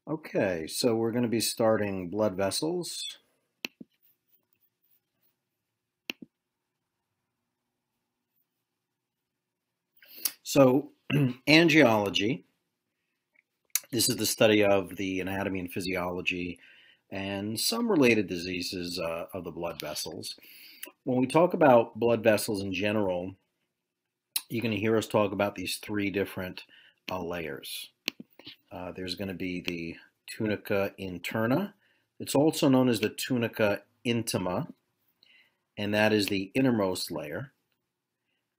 Okay, so we're going to be starting blood vessels. So angiology, this is the study of the anatomy and physiology and some related diseases of the blood vessels. When we talk about blood vessels in general, you're going to hear us talk about these three different layers. There's going to be the tunica interna. It's also known as the tunica intima, and that is the innermost layer.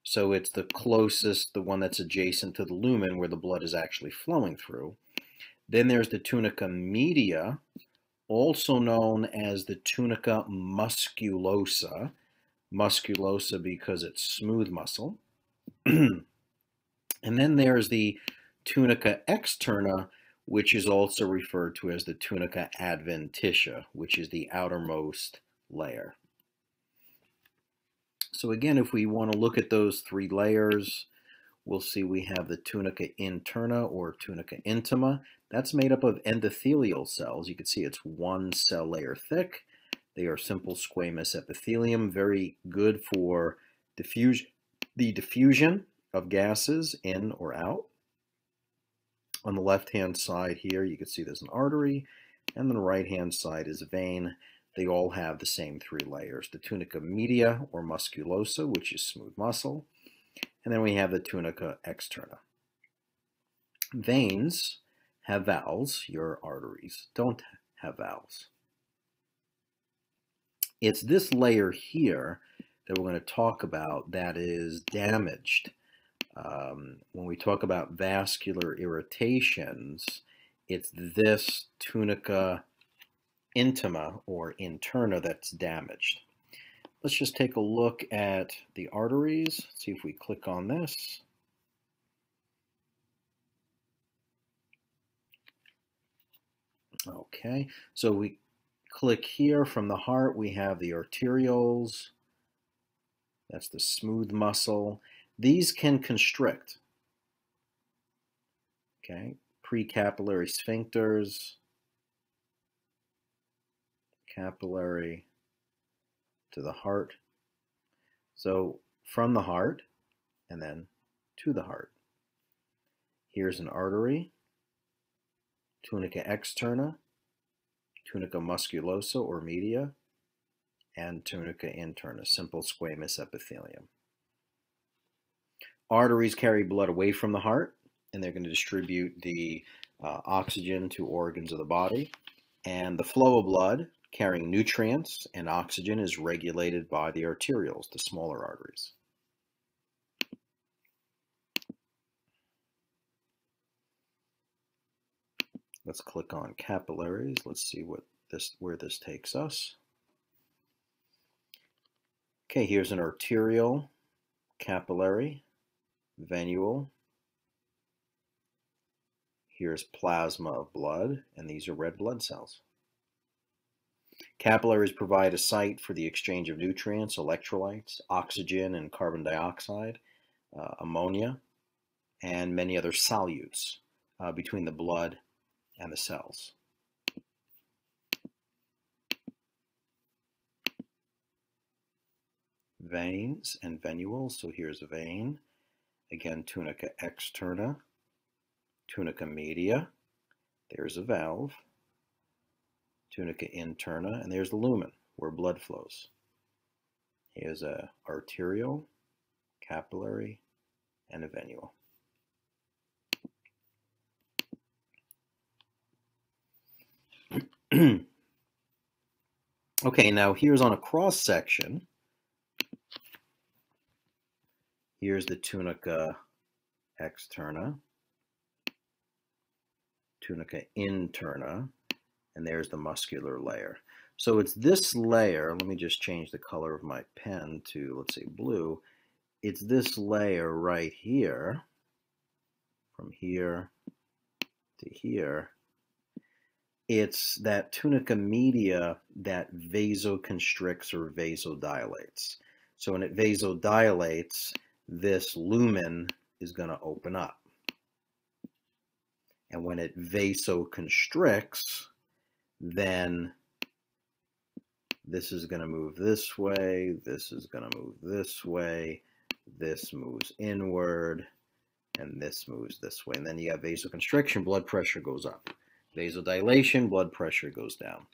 So it's the closest, the one that's adjacent to the lumen where the blood is actually flowing through. Then there's the tunica media, also known as the tunica musculosa. Musculosa because it's smooth muscle. And then there's the tunica externa, which is also referred to as the tunica adventitia, which is the outermost layer. So again, if we want to look at those three layers, we'll see we have the tunica interna or tunica intima. That's made up of endothelial cells. You can see it's one cell layer thick. They are simple squamous epithelium, very good for the diffusion of gases in or out. On the left-hand side here, you can see there's an artery, and on the right-hand side is a vein. They all have the same three layers, the tunica media or musculosa, which is smooth muscle, and then we have the tunica externa. Veins have valves. Your arteries don't have valves. It's this layer here that we're going to talk about that is damaged. When we talk about vascular irritations, it's this tunica intima or interna that's damaged. Let's just take a look at the arteries. See if we click on this. Okay, so we click here from the heart. We have the arterioles. That's the smooth muscle. These can constrict. Okay, precapillary sphincters, capillary to the heart. So from the heart and then to the heart. Here's an artery, tunica externa, tunica musculosa or media, and tunica interna, simple squamous epithelium. Arteries carry blood away from the heart, and they're going to distribute the oxygen to organs of the body. And the flow of blood carrying nutrients and oxygen is regulated by the arterioles, the smaller arteries. Let's click on capillaries. Let's see where this takes us. Okay, here's an arteriole, capillary, venule. Here's plasma of blood, and these are red blood cells. Capillaries provide a site for the exchange of nutrients, electrolytes, oxygen and carbon dioxide, ammonia, and many other solutes between the blood and the cells. Veins and venules. So here's a vein. Again, tunica externa, tunica media. There's a valve. Tunica interna, and there's the lumen where blood flows. Here's a arteriole, capillary, and a venule. Okay, now here's on a cross section. Here's the tunica externa, tunica interna, and there's the muscular layer. So it's this layer. Let me just change the color of my pen to, let's say, blue. It's this layer right here, from here to here. It's that tunica media that vasoconstricts or vasodilates. So when it vasodilates, this lumen is going to open up. And when it vasoconstricts, then this is going to move this way, this is going to move this way, this moves inward, and this moves this way. And then you have vasoconstriction, blood pressure goes up. Vasodilation, blood pressure goes down.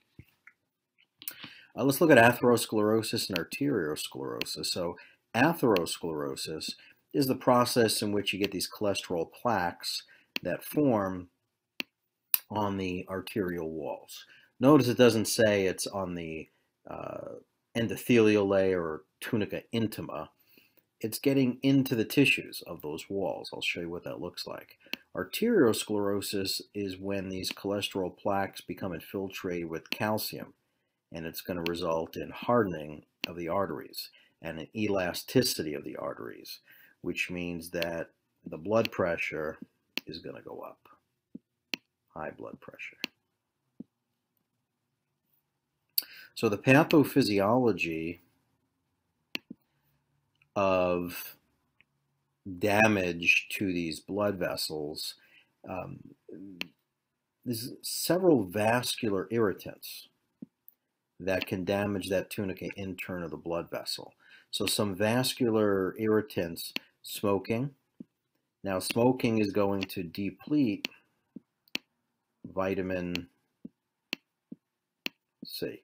Let's look at atherosclerosis and arteriosclerosis. So atherosclerosis is the process in which you get these cholesterol plaques that form on the arterial walls. Notice it doesn't say it's on the endothelial layer or tunica intima. It's getting into the tissues of those walls. I'll show you what that looks like. Arteriosclerosis is when these cholesterol plaques become infiltrated with calcium, and it's going to result in hardening of the arteries and an elasticity of the arteries, which means that the blood pressure is going to go up. High blood pressure. So the pathophysiology of damage to these blood vessels, there's several vascular irritants that can damage that tunica intern of the blood vessel. So some vascular irritants, smoking. Now smoking is going to deplete vitamin C.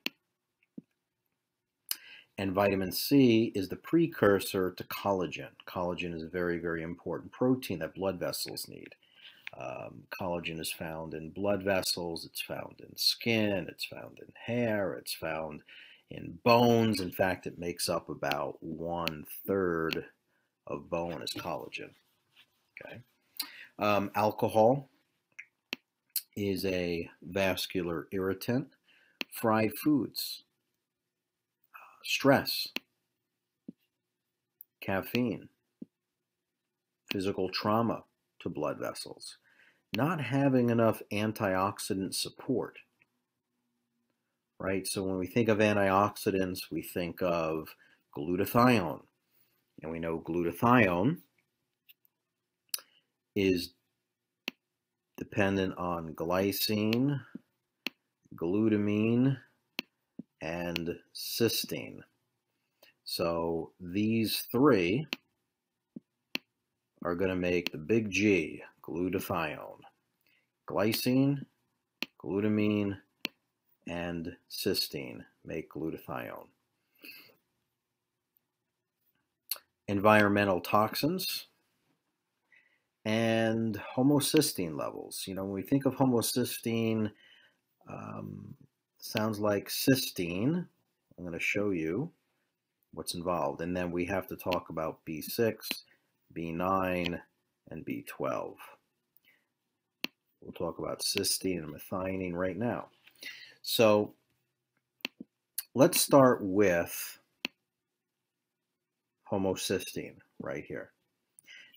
And vitamin C is the precursor to collagen. Collagen is a very, very important protein that blood vessels need. Collagen is found in blood vessels, it's found in skin, it's found in hair, it's found in bones. In fact, it makes up about 1/3 of bone is collagen. Okay. Alcohol is a vascular irritant. Fried foods, stress, caffeine, physical trauma to blood vessels, not having enough antioxidant support, right? So when we think of antioxidants, we think of glutathione. And we know glutathione is dependent on glycine, glutamine, and cysteine. So these three are going to make the big G, glutathione. Glycine, glutamine, and cysteine make glutathione. Environmental toxins and homocysteine levels. You know, when we think of homocysteine, sounds like cysteine. I'm going to show you what's involved. And then we have to talk about B6, B9, and B12. We'll talk about cysteine and methionine right now. So let's start with homocysteine right here.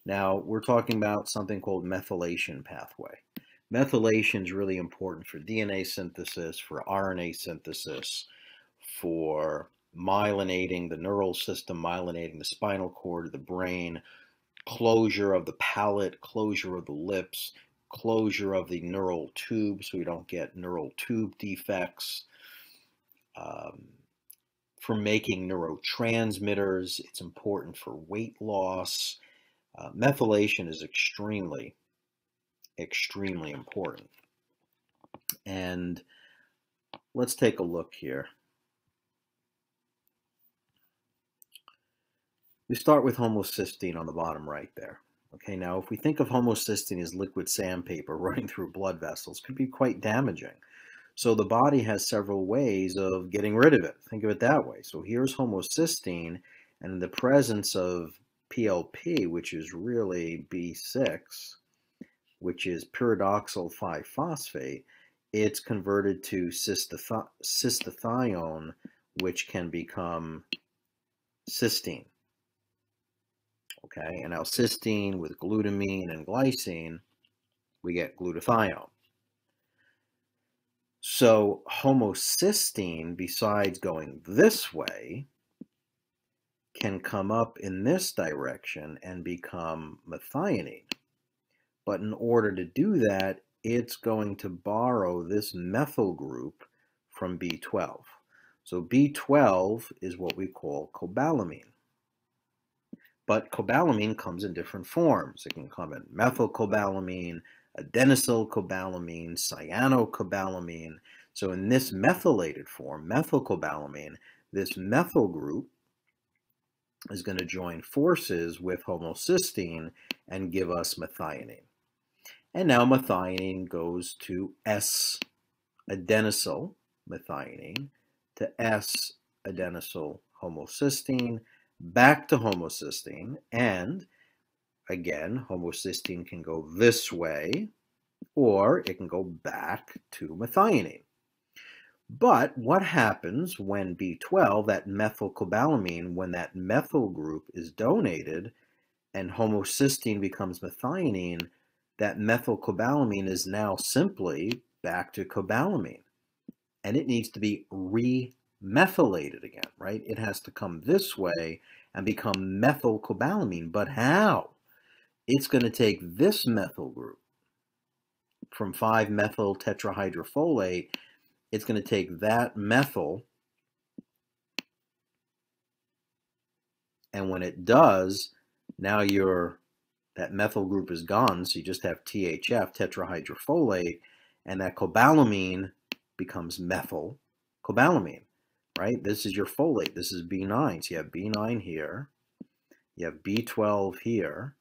Now we're talking about something called methylation pathway. Methylation is really important for DNA synthesis, for RNA synthesis, for myelinating the neural system, myelinating the spinal cord, the brain, closure of the palate, closure of the lips, closure of the neural tube so we don't get neural tube defects, for making neurotransmitters. It's important for weight loss. Methylation is extremely important. And let's take a look here. We start with homocysteine on the bottom right there. Okay, now if we think of homocysteine as liquid sandpaper running through blood vessels, it could be quite damaging. So the body has several ways of getting rid of it. Think of it that way. So here's homocysteine, and in the presence of PLP, which is really B6, which is pyridoxal 5-phosphate, it's converted to cystathione, which can become cysteine. Okay, and now cysteine with glutamine and glycine, we get glutathione. So homocysteine, besides going this way, can come up in this direction and become methionine. But in order to do that, it's going to borrow this methyl group from B12. So B12 is what we call cobalamin. But cobalamin comes in different forms. It can come in methylcobalamin, adenosylcobalamin, cyanocobalamin. So in this methylated form, methylcobalamin, this methyl group is going to join forces with homocysteine and give us methionine. And now methionine goes to S-adenosyl methionine to S-adenosyl homocysteine, back to homocysteine, and again, homocysteine can go this way, or it can go back to methionine. But what happens when B12, that methylcobalamin, when that methyl group is donated and homocysteine becomes methionine, that methylcobalamin is now simply back to cobalamin. And it needs to be remethylated again, right? It has to come this way and become methylcobalamin. But how? It's going to take this methyl group from 5-methyl tetrahydrofolate. It's going to take that methyl, and when it does, now that methyl group is gone, so you just have THF, tetrahydrofolate, and that cobalamin becomes methylcobalamin, right? This is your folate. This is B9. So you have B9 here, you have B12 here,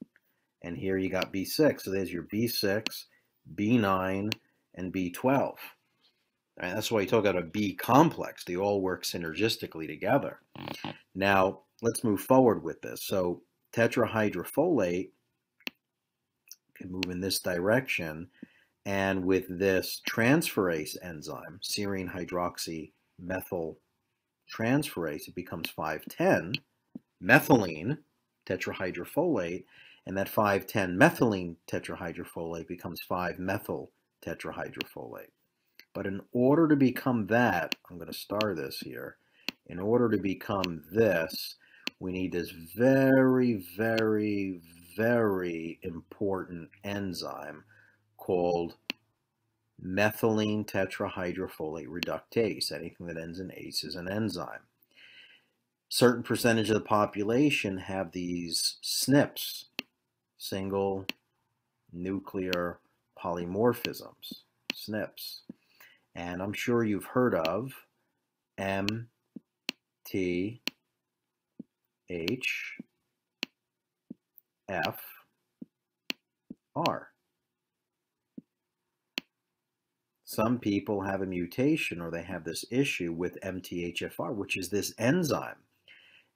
and here you got B6. So there's your B6, B9, and B12. And that's why you talk about a B complex. They all work synergistically together. Now, let's move forward with this. So tetrahydrofolate can move in this direction, and with this transferase enzyme, serine hydroxymethyl transferase, it becomes 5-10 methylene tetrahydrofolate, and that 5-10 methylene tetrahydrofolate becomes 5-methyl tetrahydrofolate. But in order to become that, I'm going to star this here, in order to become this, we need this very, very, very important enzyme called methylene tetrahydrofolate reductase. Anything that ends in ase is an enzyme. Certain percentage of the population have these SNPs, single nuclear polymorphisms, SNPs. And I'm sure you've heard of MTHFR. Some people have a mutation or they have this issue with MTHFR, which is this enzyme.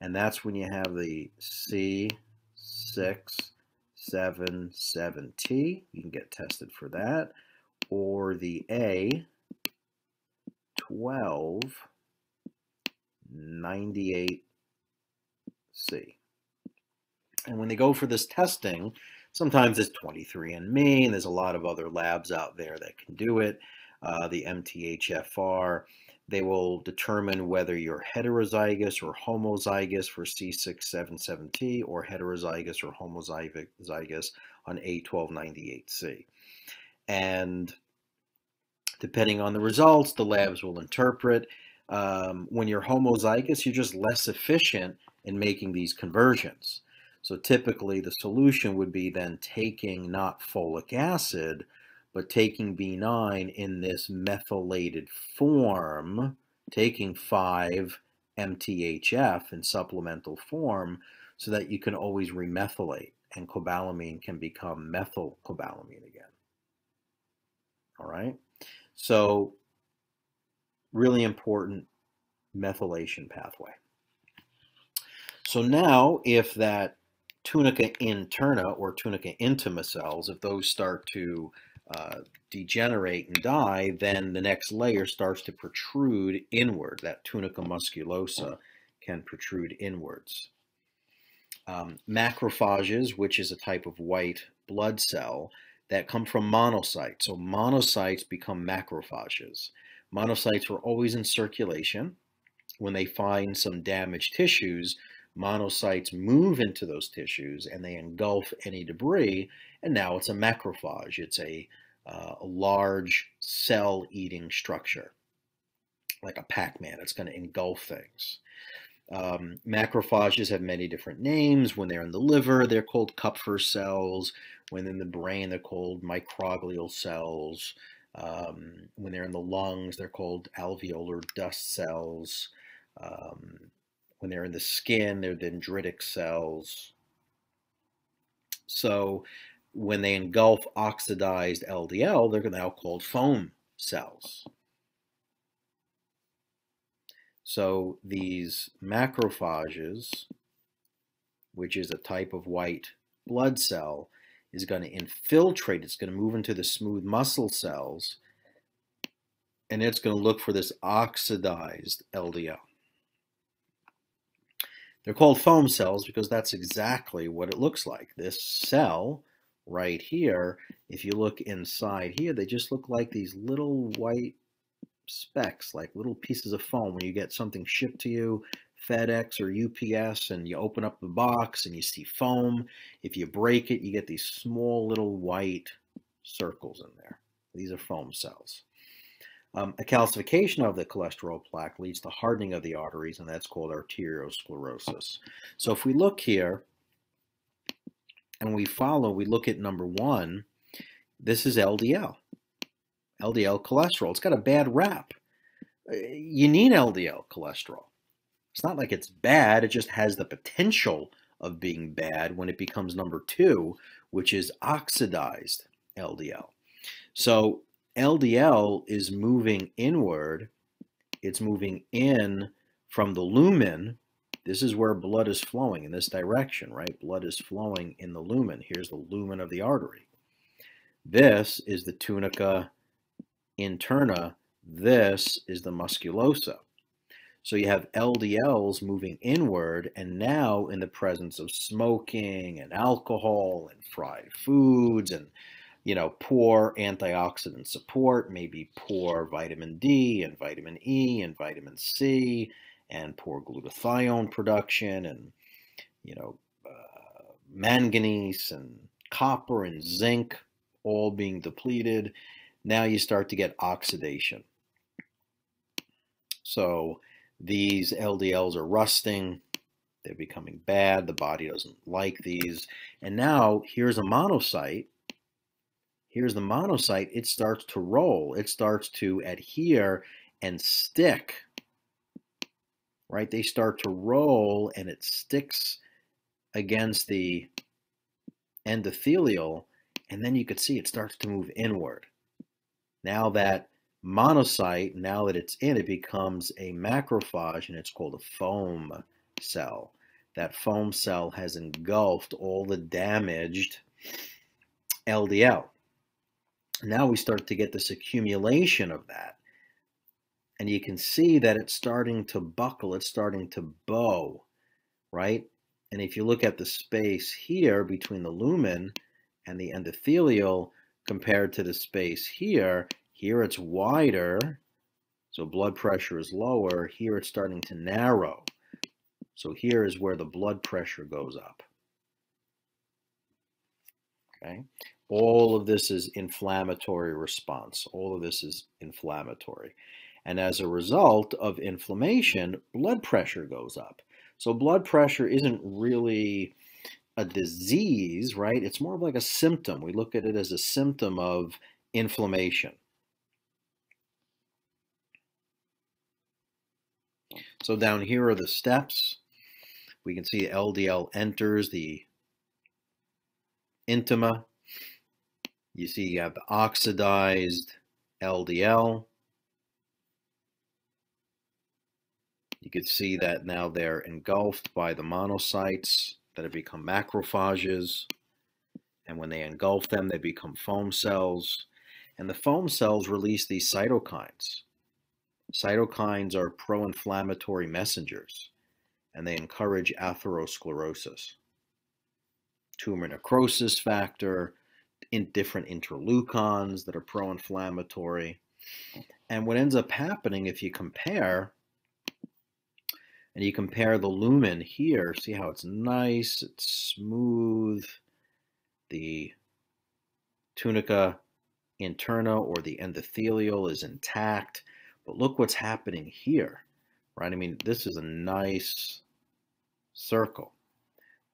And that's when you have the C677T. You can get tested for that. Or the A1298C. And when they go for this testing, sometimes it's 23andMe, and there's a lot of other labs out there that can do it. The MTHFR, they will determine whether you're heterozygous or homozygous for C677T or heterozygous or homozygous on A1298C. And depending on the results, the labs will interpret. When you're homozygous, you're just less efficient in making these conversions. So typically the solution would be then taking not folic acid, but taking B9 in this methylated form, taking 5-MTHF in supplemental form so that you can always remethylate and cobalamin can become methylcobalamin again. All right? So really important methylation pathway. So now if that tunica interna or tunica intima cells, if those start to degenerate and die, then the next layer starts to protrude inward. That tunica musculosa can protrude inwards. Macrophages, which is a type of white blood cell that come from monocytes. So monocytes become macrophages. Monocytes were always in circulation. When they find some damaged tissues, monocytes move into those tissues and they engulf any debris, and now it's a macrophage. It's a a large cell-eating structure, like a Pac-Man. It's going to engulf things. Macrophages have many different names. When they're in the liver, they're called Kupffer cells. When in the brain, they're called microglial cells. When they're in the lungs, they're called alveolar dust cells. When they're in the skin, they're dendritic cells. So when they engulf oxidized LDL, they're now called foam cells. So these macrophages, which is a type of white blood cell, is going to infiltrate. It's going to move into the smooth muscle cells, and it's going to look for this oxidized LDL. They're called foam cells because that's exactly what it looks like. This cell right here, if you look inside here, they just look like these little white specks, like little pieces of foam. When you get something shipped to you, FedEx or UPS, and you open up the box and you see foam, if you break it, you get these small little white circles in there. These are foam cells. A calcification of the cholesterol plaque leads to hardening of the arteries, and that's called arteriosclerosis. So if we look here and we look at number 1, this is LDL. LDL cholesterol. It's got a bad rap. You need LDL cholesterol. It's not like it's bad. It just has the potential of being bad when it becomes number 2, which is oxidized LDL. So LDL is moving inward. It's moving in from the lumen. This is where blood is flowing in this direction, right? Blood is flowing in the lumen. Here's the lumen of the artery. This is the tunica interna. This is the musculosa. So you have LDLs moving inward, and now in the presence of smoking and alcohol and fried foods and poor antioxidant support, maybe poor vitamin D and vitamin E and vitamin C, and poor glutathione production, and manganese and copper and zinc all being depleted. Now you start to get oxidation. So these LDLs are rusting. They're becoming bad. The body doesn't like these. And now here's a monocyte. Here's the monocyte. It starts to roll. It starts to adhere and stick, right? They start to roll, and it sticks against the endothelial, and then you could see it starts to move inward. Now that monocyte, now that it's in, it becomes a macrophage, and it's called a foam cell. That foam cell has engulfed all the damaged LDL. Now we start to get this accumulation of that. And you can see that it's starting to buckle, it's starting to bow, right? And if you look at the space here between the lumen and the endothelial compared to the space here it's wider, so blood pressure is lower. Here it's starting to narrow. So here is where the blood pressure goes up. Okay? All of this is inflammatory response. All of this is inflammatory. And as a result of inflammation, blood pressure goes up. So blood pressure isn't really a disease, right? It's more of like a symptom. We look at it as a symptom of inflammation. So down here are the steps. We can see LDL enters the intima. You see you have the oxidized LDL. You can see that now they're engulfed by the monocytes that have become macrophages. And when they engulf them, they become foam cells. And the foam cells release these cytokines. Cytokines are pro-inflammatory messengers, and they encourage atherosclerosis. Tumor necrosis factor, different interleukins that are pro-inflammatory. And what ends up happening, if you compare, and you compare the lumen here, see how it's nice, it's smooth. The tunica interna or the endothelial is intact. But look what's happening here, right? I mean, this is a nice circle.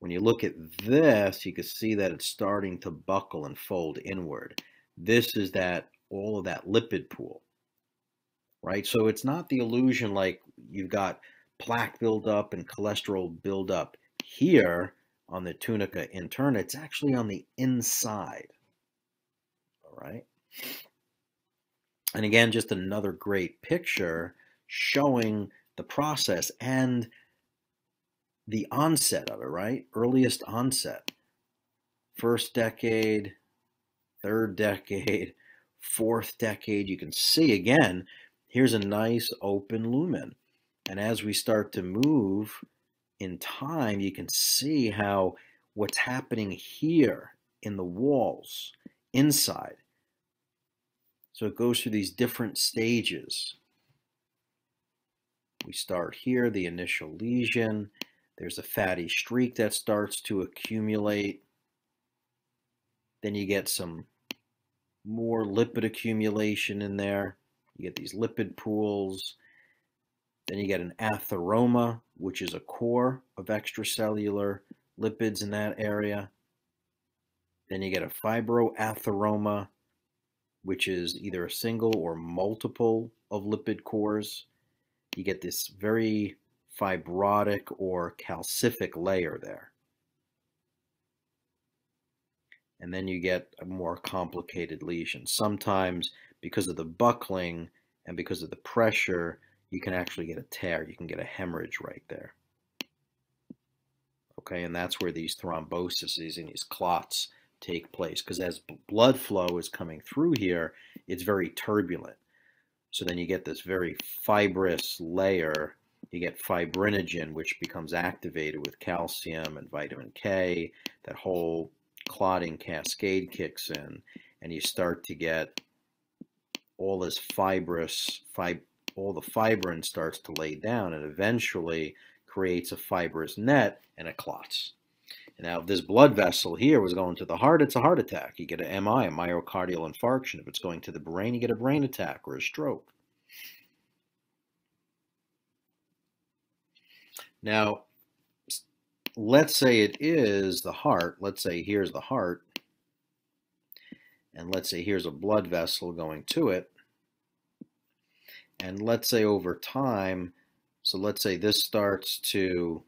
When you look at this, you can see that it's starting to buckle and fold inward. This is that all of that lipid pool, right? So it's not the illusion like you've got plaque buildup and cholesterol buildup here on the tunica interna. It's actually on the inside, all right? And again, just another great picture showing the process and the onset of it, right? Earliest onset. First decade, third decade, fourth decade. You can see again, here's a nice open lumen. And as we start to move in time, you can see how what's happening here in the walls, inside. So it goes through these different stages. We start here, the initial lesion. There's a fatty streak that starts to accumulate. Then you get some more lipid accumulation in there. You get these lipid pools. Then you get an atheroma, which is a core of extracellular lipids in that area. Then you get a fibroatheroma, which is either a single or multiple of lipid cores. You get this very fibrotic or calcific layer there. And then you get a more complicated lesion. Sometimes because of the buckling and because of the pressure, you can actually get a tear. You can get a hemorrhage right there. Okay, and that's where these thromboses and these clots take place, because as blood flow is coming through here, it's very turbulent. So then you get this very fibrous layer. You get fibrinogen, which becomes activated with calcium and vitamin K. That whole clotting cascade kicks in, and you start to get all this all the fibrin starts to lay down, and eventually creates a fibrous net, and it clots. And now if this blood vessel here was going to the heart, it's a heart attack. You get an MI, a myocardial infarction. If it's going to the brain, you get a brain attack or a stroke. Now, let's say it is the heart. Let's say here's the heart. And let's say here's a blood vessel going to it. And let's say over time, so let's say this starts to,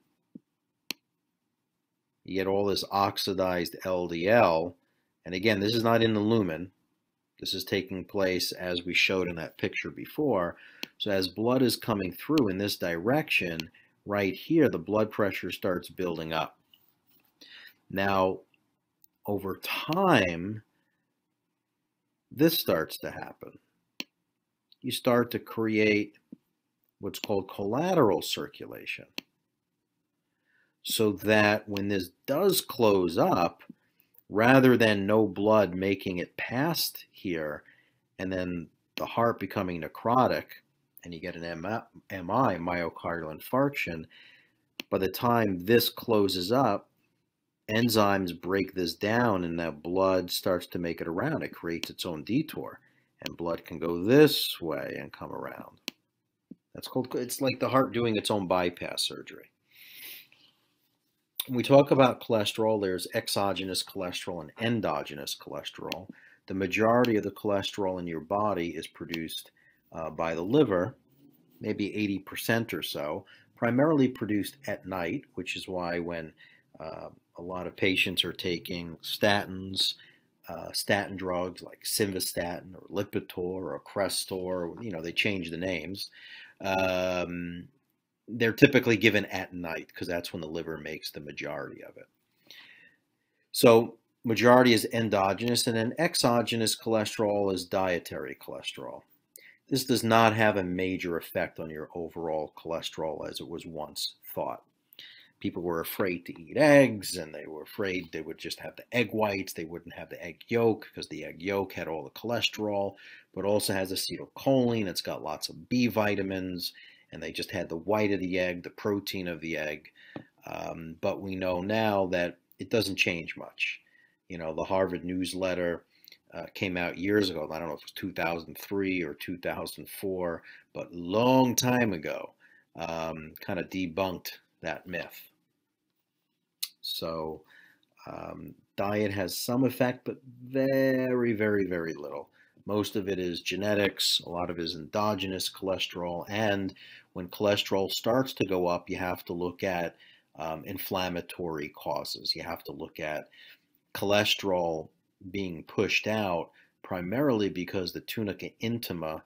you get all this oxidized LDL. And again, this is not in the lumen. This is taking place as we showed in that picture before. So as blood is coming through in this direction, right here, the blood pressure starts building up. Now, over time, this starts to happen. You start to create what's called collateral circulation, so that when this does close up, rather than no blood making it past here and then the heart becoming necrotic and you get an MI, myocardial infarction, by the time this closes up, enzymes break this down and that blood starts to make it around. It creates its own detour, and blood can go this way and come around. That's called, it's like the heart doing its own bypass surgery. When we talk about cholesterol, there's exogenous cholesterol and endogenous cholesterol. The majority of the cholesterol in your body is produced by the liver, maybe 80% or so, primarily produced at night, which is why when a lot of patients are taking statins, statin drugs like simvastatin or Lipitor or Crestor, you know, they change the names. They're typically given at night because that's when the liver makes the majority of it. So majority is endogenous, and then exogenous cholesterol is dietary cholesterol. This does not have a major effect on your overall cholesterol as it was once thought. People were afraid to eat eggs, and they were afraid they would just have the egg whites. They wouldn't have the egg yolk because the egg yolk had all the cholesterol, but also has acetylcholine. It's got lots of B vitamins, and they just had the white of the egg, the protein of the egg. But we know now that it doesn't change much. You know, the Harvard newsletter came out years ago. I don't know if it was 2003 or 2004, but long time ago, kind of debunked that myth. So diet has some effect, but very, very, very little. Most of it is genetics, a lot of it is endogenous cholesterol, and when cholesterol starts to go up, you have to look at inflammatory causes. You have to look at cholesterol being pushed out primarily because the tunica intima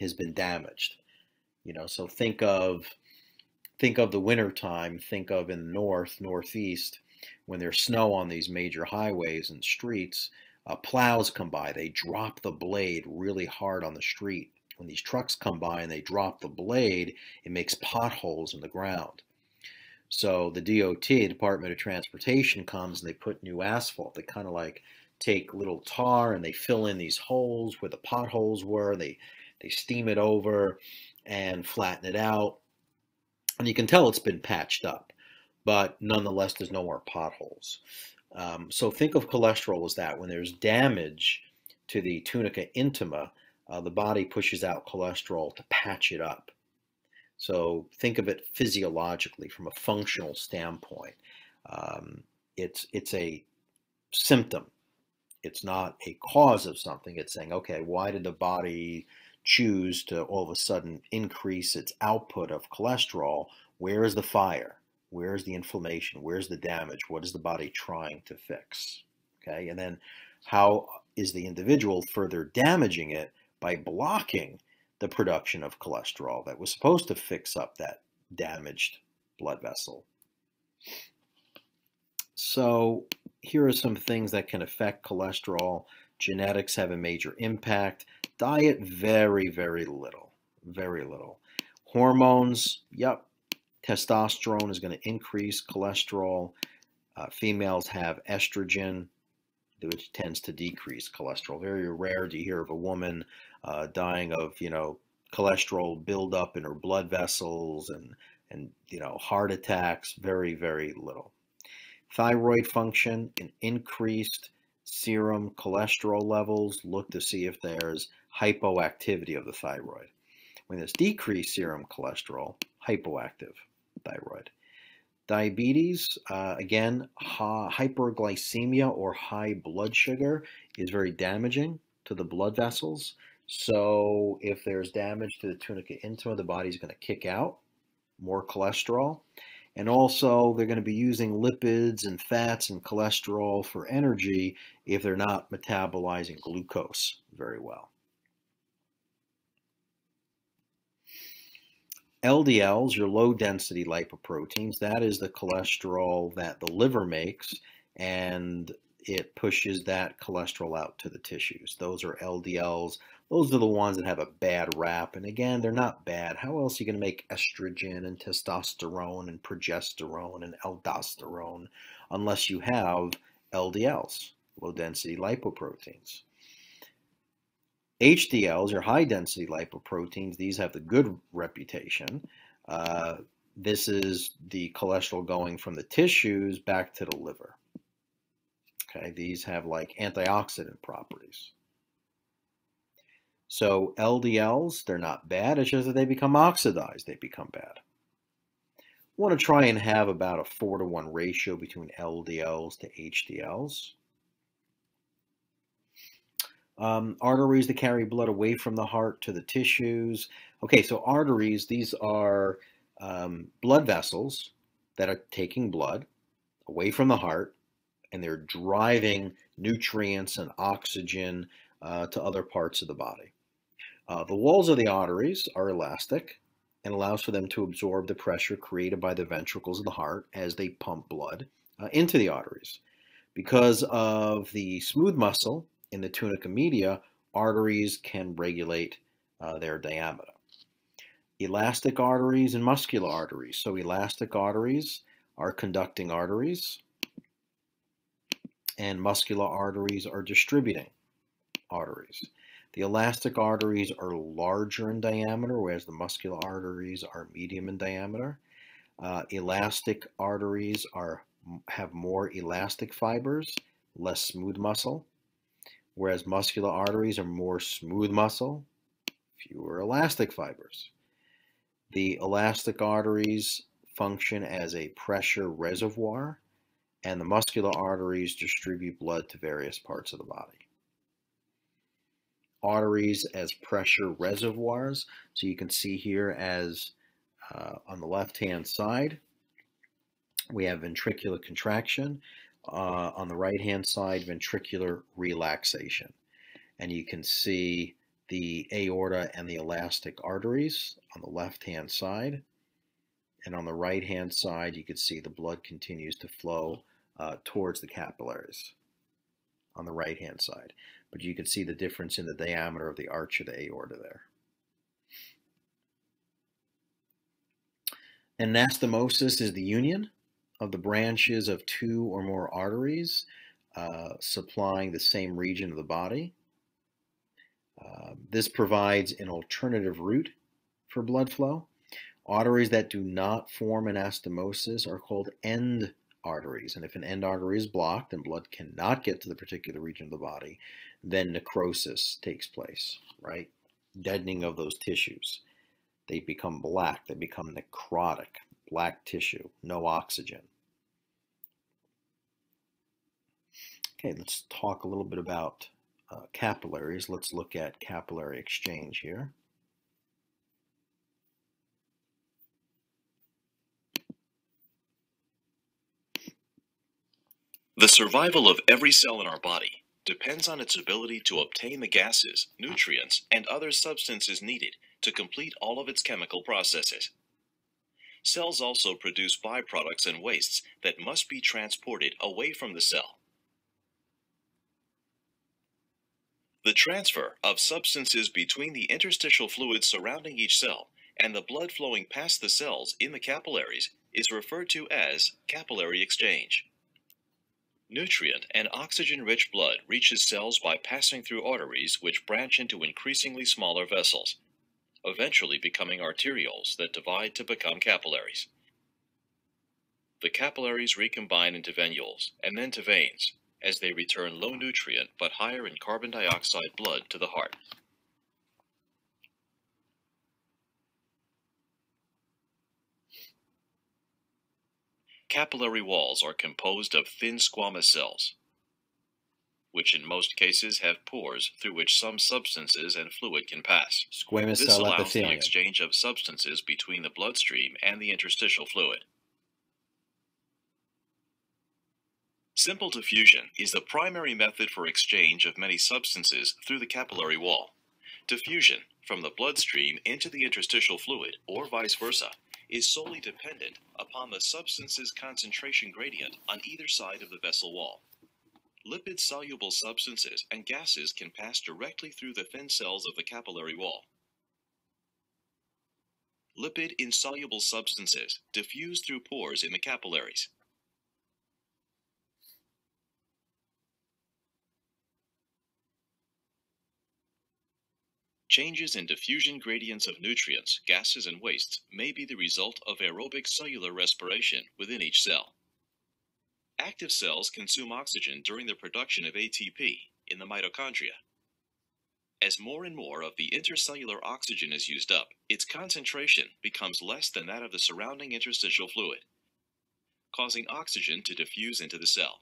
has been damaged. So think of the winter time, think of in the northeast, when there's snow on these major highways and streets, plows come by, they drop the blade really hard on the street. When these trucks come by and they drop the blade, it makes potholes in the ground. So the DOT, Department of Transportation, comes and they put new asphalt. They kind of like take little tar and they fill in these holes where the potholes were. They steam it over and flatten it out. And you can tell it's been patched up, but nonetheless, there's no more potholes. So think of cholesterol as that. When there's damage to the tunica intima, the body pushes out cholesterol to patch it up. So think of it physiologically from a functional standpoint. It's a symptom. It's not a cause of something. It's saying, okay, why did the body choose to all of a sudden increase its output of cholesterol? Where is the fire? Where is the inflammation? Where's the damage? What is the body trying to fix? Okay, and then how is the individual further damaging it by blocking the production of cholesterol that was supposed to fix up that damaged blood vessel? So here are some things that can affect cholesterol. Genetics have a major impact. Diet, very, very little. Very little. Hormones, yep. Testosterone is going to increase cholesterol. Females have estrogen, which tends to decrease cholesterol. Very rare do you hear of a woman dying of, cholesterol buildup in her blood vessels and heart attacks. Very, very little. Thyroid function, an increased serum cholesterol levels. Look to see if there's hypoactivity of the thyroid. When there's decreased serum cholesterol, hypoactive thyroid. Diabetes, again, hyperglycemia or high blood sugar is very damaging to the blood vessels. So if there's damage to the tunica intima, the body's going to kick out more cholesterol. And also, they're going to be using lipids and fats and cholesterol for energy if they're not metabolizing glucose very well. LDLs, your low-density lipoproteins, that is the cholesterol that the liver makes, and it pushes that cholesterol out to the tissues. Those are LDLs. Those are the ones that have a bad rap. And again, they're not bad. How else are you going to make estrogen and testosterone and progesterone and aldosterone unless you have LDLs, low-density lipoproteins? HDLs, or high-density lipoproteins, these have the good reputation. This is the cholesterol going from the tissues back to the liver. Okay, these have like antioxidant properties. So LDLs, they're not bad. It's just that they become oxidized. They become bad. Want to try and have about a 4-to-1 ratio between LDLs to HDLs. Arteries that carry blood away from the heart to the tissues. Okay, so arteries, these are blood vessels that are taking blood away from the heart, and they're driving nutrients and oxygen to other parts of the body. The walls of the arteries are elastic and allows for them to absorb the pressure created by the ventricles of the heart as they pump blood into the arteries. Because of the smooth muscle in the tunica media, arteries can regulate their diameter. Elastic arteries and muscular arteries. So elastic arteries are conducting arteries, and muscular arteries are distributing arteries. The elastic arteries are larger in diameter, whereas the muscular arteries are medium in diameter. Elastic arteries have more elastic fibers, less smooth muscle, whereas muscular arteries are more smooth muscle, fewer elastic fibers. The elastic arteries function as a pressure reservoir, and the muscular arteries distribute blood to various parts of the body. Arteries as pressure reservoirs, so you can see here as on the left-hand side, we have ventricular contraction. On the right-hand side, ventricular relaxation. And you can see the aorta and the elastic arteries on the left-hand side. And on the right-hand side, you can see the blood continues to flow towards the capillaries on the right-hand side. But you can see the difference in the diameter of the arch of the aorta there. Anastomosis is the union of the branches of two or more arteries supplying the same region of the body. This provides an alternative route for blood flow. Arteries that do not form anastomosis are called end arteries. And if an end artery is blocked and blood cannot get to the particular region of the body, then necrosis takes place, right? Deadening of those tissues. They become black, they become necrotic, black tissue, no oxygen. Okay, let's talk a little bit about capillaries. Let's look at capillary exchange here. The survival of every cell in our body depends on its ability to obtain the gases, nutrients, and other substances needed to complete all of its chemical processes. Cells also produce byproducts and wastes that must be transported away from the cell. The transfer of substances between the interstitial fluid surrounding each cell and the blood flowing past the cells in the capillaries is referred to as capillary exchange. Nutrient and oxygen-rich blood reaches cells by passing through arteries which branch into increasingly smaller vessels, eventually becoming arterioles that divide to become capillaries. The capillaries recombine into venules and then to veins as they return low nutrient but higher in carbon dioxide blood to the heart. Capillary walls are composed of thin squamous cells, which in most cases have pores through which some substances and fluid can pass. Squamous This cell allows the epithelium. exchange of substances between the bloodstream and the interstitial fluid. Simple diffusion is the primary method for exchange of many substances through the capillary wall. Diffusion from the bloodstream into the interstitial fluid, or vice versa, is solely dependent upon the substance's concentration gradient on either side of the vessel wall. Lipid-soluble substances and gases can pass directly through the thin cells of the capillary wall. Lipid-insoluble substances diffuse through pores in the capillaries. Changes in diffusion gradients of nutrients, gases, and wastes may be the result of aerobic cellular respiration within each cell. Active cells consume oxygen during the production of ATP in the mitochondria. As more and more of the intercellular oxygen is used up, its concentration becomes less than that of the surrounding interstitial fluid, causing oxygen to diffuse into the cell.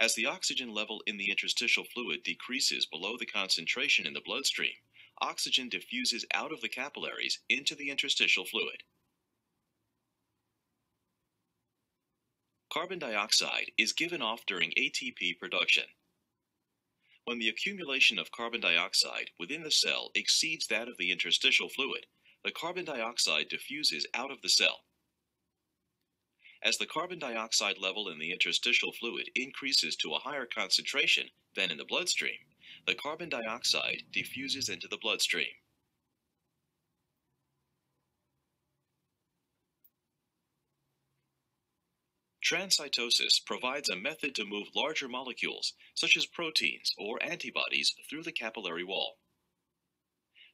As the oxygen level in the interstitial fluid decreases below the concentration in the bloodstream, oxygen diffuses out of the capillaries into the interstitial fluid. Carbon dioxide is given off during ATP production. When the accumulation of carbon dioxide within the cell exceeds that of the interstitial fluid, the carbon dioxide diffuses out of the cell. As the carbon dioxide level in the interstitial fluid increases to a higher concentration than in the bloodstream, the carbon dioxide diffuses into the bloodstream. Transcytosis provides a method to move larger molecules, such as proteins or antibodies, through the capillary wall.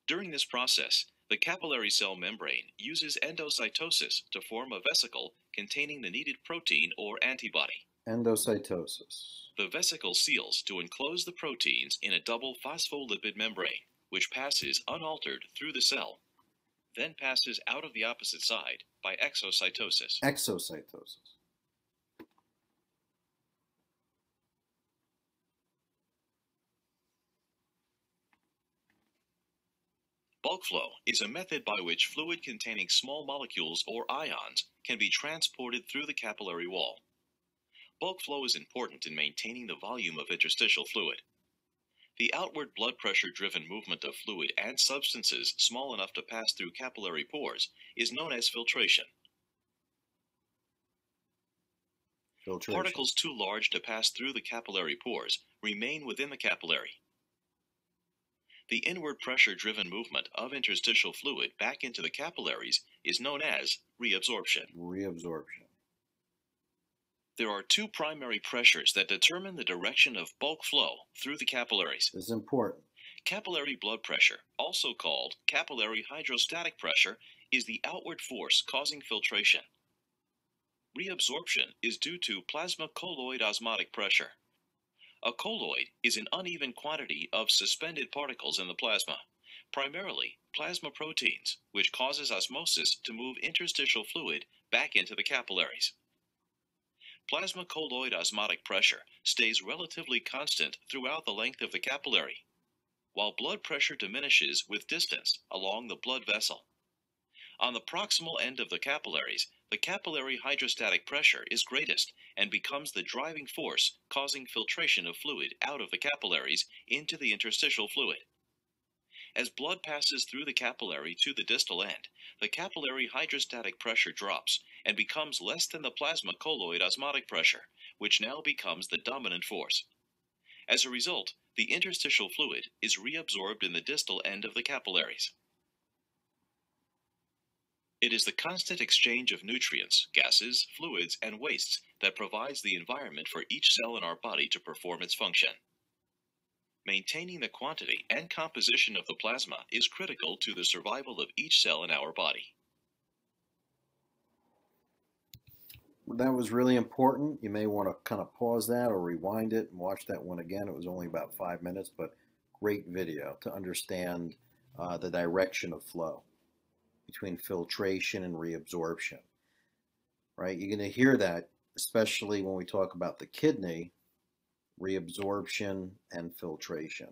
During this process, the capillary cell membrane uses endocytosis to form a vesicle containing the needed protein or antibody. Endocytosis. The vesicle seals to enclose the proteins in a double phospholipid membrane, which passes unaltered through the cell, then passes out of the opposite side by exocytosis. Exocytosis. Bulk flow is a method by which fluid containing small molecules or ions can be transported through the capillary wall. Bulk flow is important in maintaining the volume of interstitial fluid. The outward blood pressure-driven movement of fluid and substances small enough to pass through capillary pores is known as filtration. Particles too large to pass through the capillary pores remain within the capillary. The inward pressure-driven movement of interstitial fluid back into the capillaries is known as reabsorption. Reabsorption. There are two primary pressures that determine the direction of bulk flow through the capillaries. This is important. Capillary blood pressure, also called capillary hydrostatic pressure, is the outward force causing filtration. Reabsorption is due to plasma colloid osmotic pressure. A colloid is an uneven quantity of suspended particles in the plasma, primarily plasma proteins, which causes osmosis to move interstitial fluid back into the capillaries. Plasma colloid osmotic pressure stays relatively constant throughout the length of the capillary, while blood pressure diminishes with distance along the blood vessel. On the proximal end of the capillaries, the capillary hydrostatic pressure is greatest and becomes the driving force causing filtration of fluid out of the capillaries into the interstitial fluid. As blood passes through the capillary to the distal end, the capillary hydrostatic pressure drops and becomes less than the plasma colloid osmotic pressure, which now becomes the dominant force. As a result, the interstitial fluid is reabsorbed in the distal end of the capillaries. It is the constant exchange of nutrients, gases, fluids, and wastes that provides the environment for each cell in our body to perform its function. Maintaining the quantity and composition of the plasma is critical to the survival of each cell in our body. That was really important. You may want to kind of pause that or rewind it and watch that one again. It was only about 5 minutes, but great video to understand the direction of flow between filtration and reabsorption, right? You're going to hear that, especially when we talk about the kidney, reabsorption and filtration.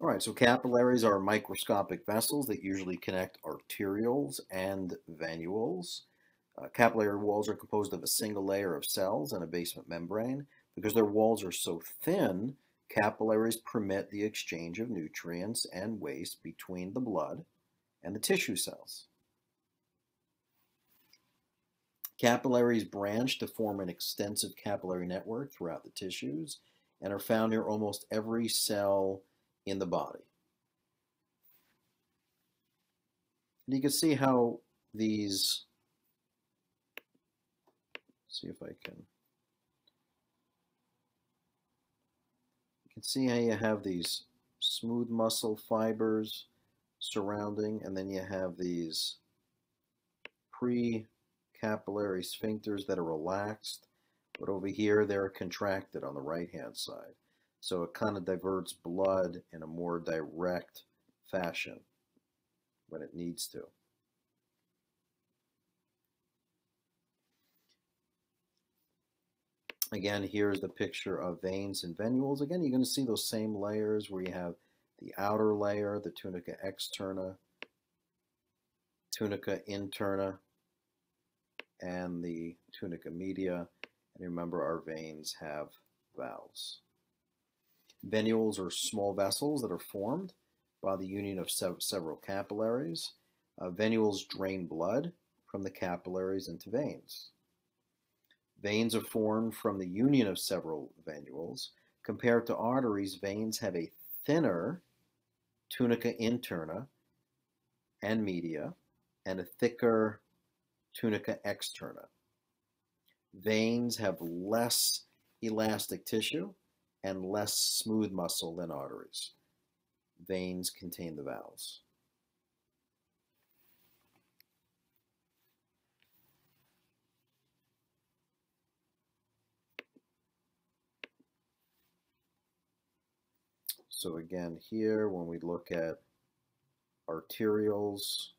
All right, so capillaries are microscopic vessels that usually connect arterioles and venules. Capillary walls are composed of a single layer of cells and a basement membrane. Because their walls are so thin, capillaries permit the exchange of nutrients and waste between the blood and the tissue cells. Capillaries branch to form an extensive capillary network throughout the tissues and are found near almost every cell in the body. And you can see how these, see if I can, you can see how you have these smooth muscle fibers surrounding, and then you have these pre-capillary sphincters that are relaxed, but over here they're contracted on the right-hand side. So it kind of diverts blood in a more direct fashion when it needs to. Again, here's the picture of veins and venules. Again, you're going to see those same layers where you have the outer layer, the tunica externa, tunica interna, and the tunica media. And remember, our veins have valves. Venules are small vessels that are formed by the union of several capillaries. Venules drain blood from the capillaries into veins. Veins are formed from the union of several venules. Compared to arteries, veins have a thinner tunica interna and media and a thicker tunica externa. Veins have less elastic tissue and less smooth muscle than arteries. Veins contain the valves. So again, here when we look at arterioles,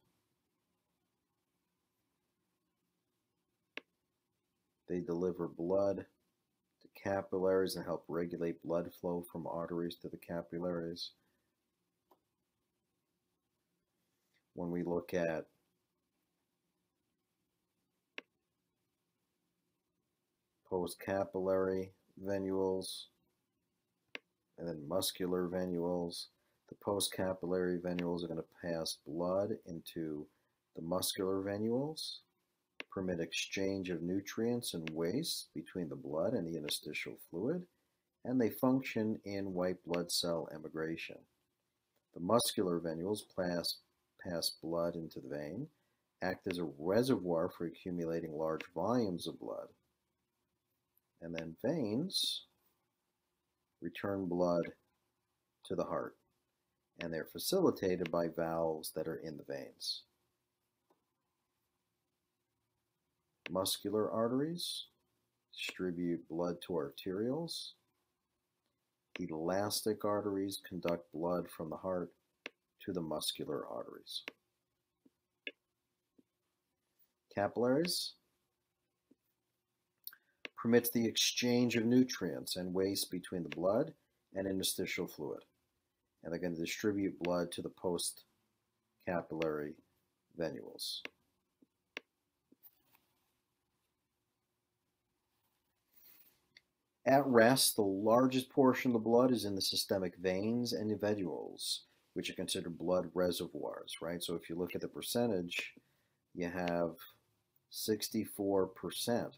they deliver blood to capillaries and help regulate blood flow from arteries to the capillaries. When we look at postcapillary venules and then muscular venules, the postcapillary venules are going to pass blood into the muscular venules, permit exchange of nutrients and waste between the blood and the interstitial fluid, and they function in white blood cell emigration. The muscular venules pass blood into the vein, act as a reservoir for accumulating large volumes of blood, and then veins return blood to the heart, and they're facilitated by valves that are in the veins. Muscular arteries distribute blood to arterioles. Elastic arteries conduct blood from the heart to the muscular arteries. Capillaries permits the exchange of nutrients and waste between the blood and interstitial fluid, and they're going to distribute blood to the post-capillary venules. At rest, the largest portion of the blood is in the systemic veins and venules, which are considered blood reservoirs, right? So if you look at the percentage, you have 64%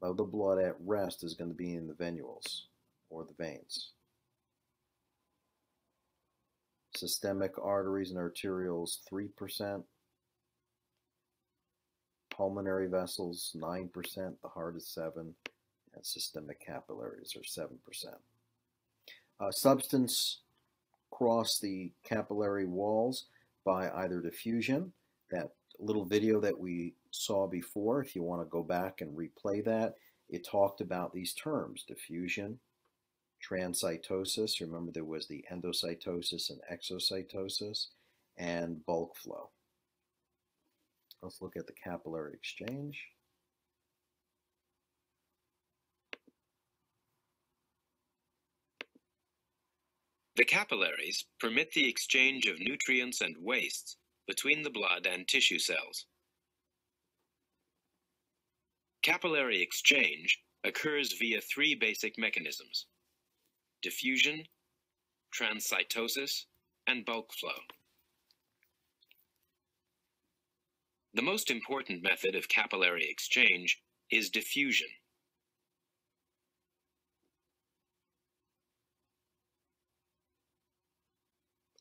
of the blood at rest is going to be in the venules or the veins. Systemic arteries and arterioles, 3%. Pulmonary vessels, 9%. The heart is 7%. And systemic capillaries are 7%. Substance cross the capillary walls by either diffusion, that little video that we saw before, if you want to go back and replay that, it talked about these terms: diffusion, transcytosis, remember there was the endocytosis and exocytosis, and bulk flow. Let's look at the capillary exchange. The capillaries permit the exchange of nutrients and wastes between the blood and tissue cells. Capillary exchange occurs via three basic mechanisms: diffusion, transcytosis, and bulk flow. The most important method of capillary exchange is diffusion.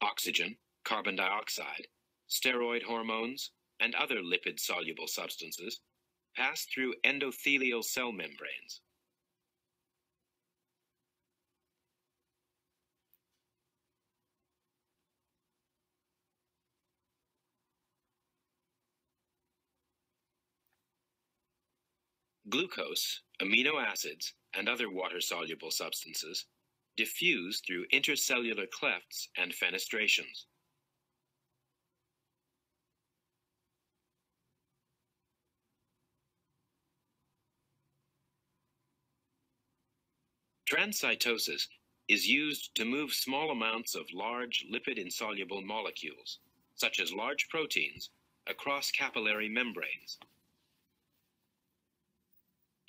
Oxygen, carbon dioxide, steroid hormones, and other lipid-soluble substances pass through endothelial cell membranes. Glucose, amino acids, and other water-soluble substances diffuse through intercellular clefts and fenestrations. Transcytosis is used to move small amounts of large lipid-insoluble molecules, such as large proteins, across capillary membranes.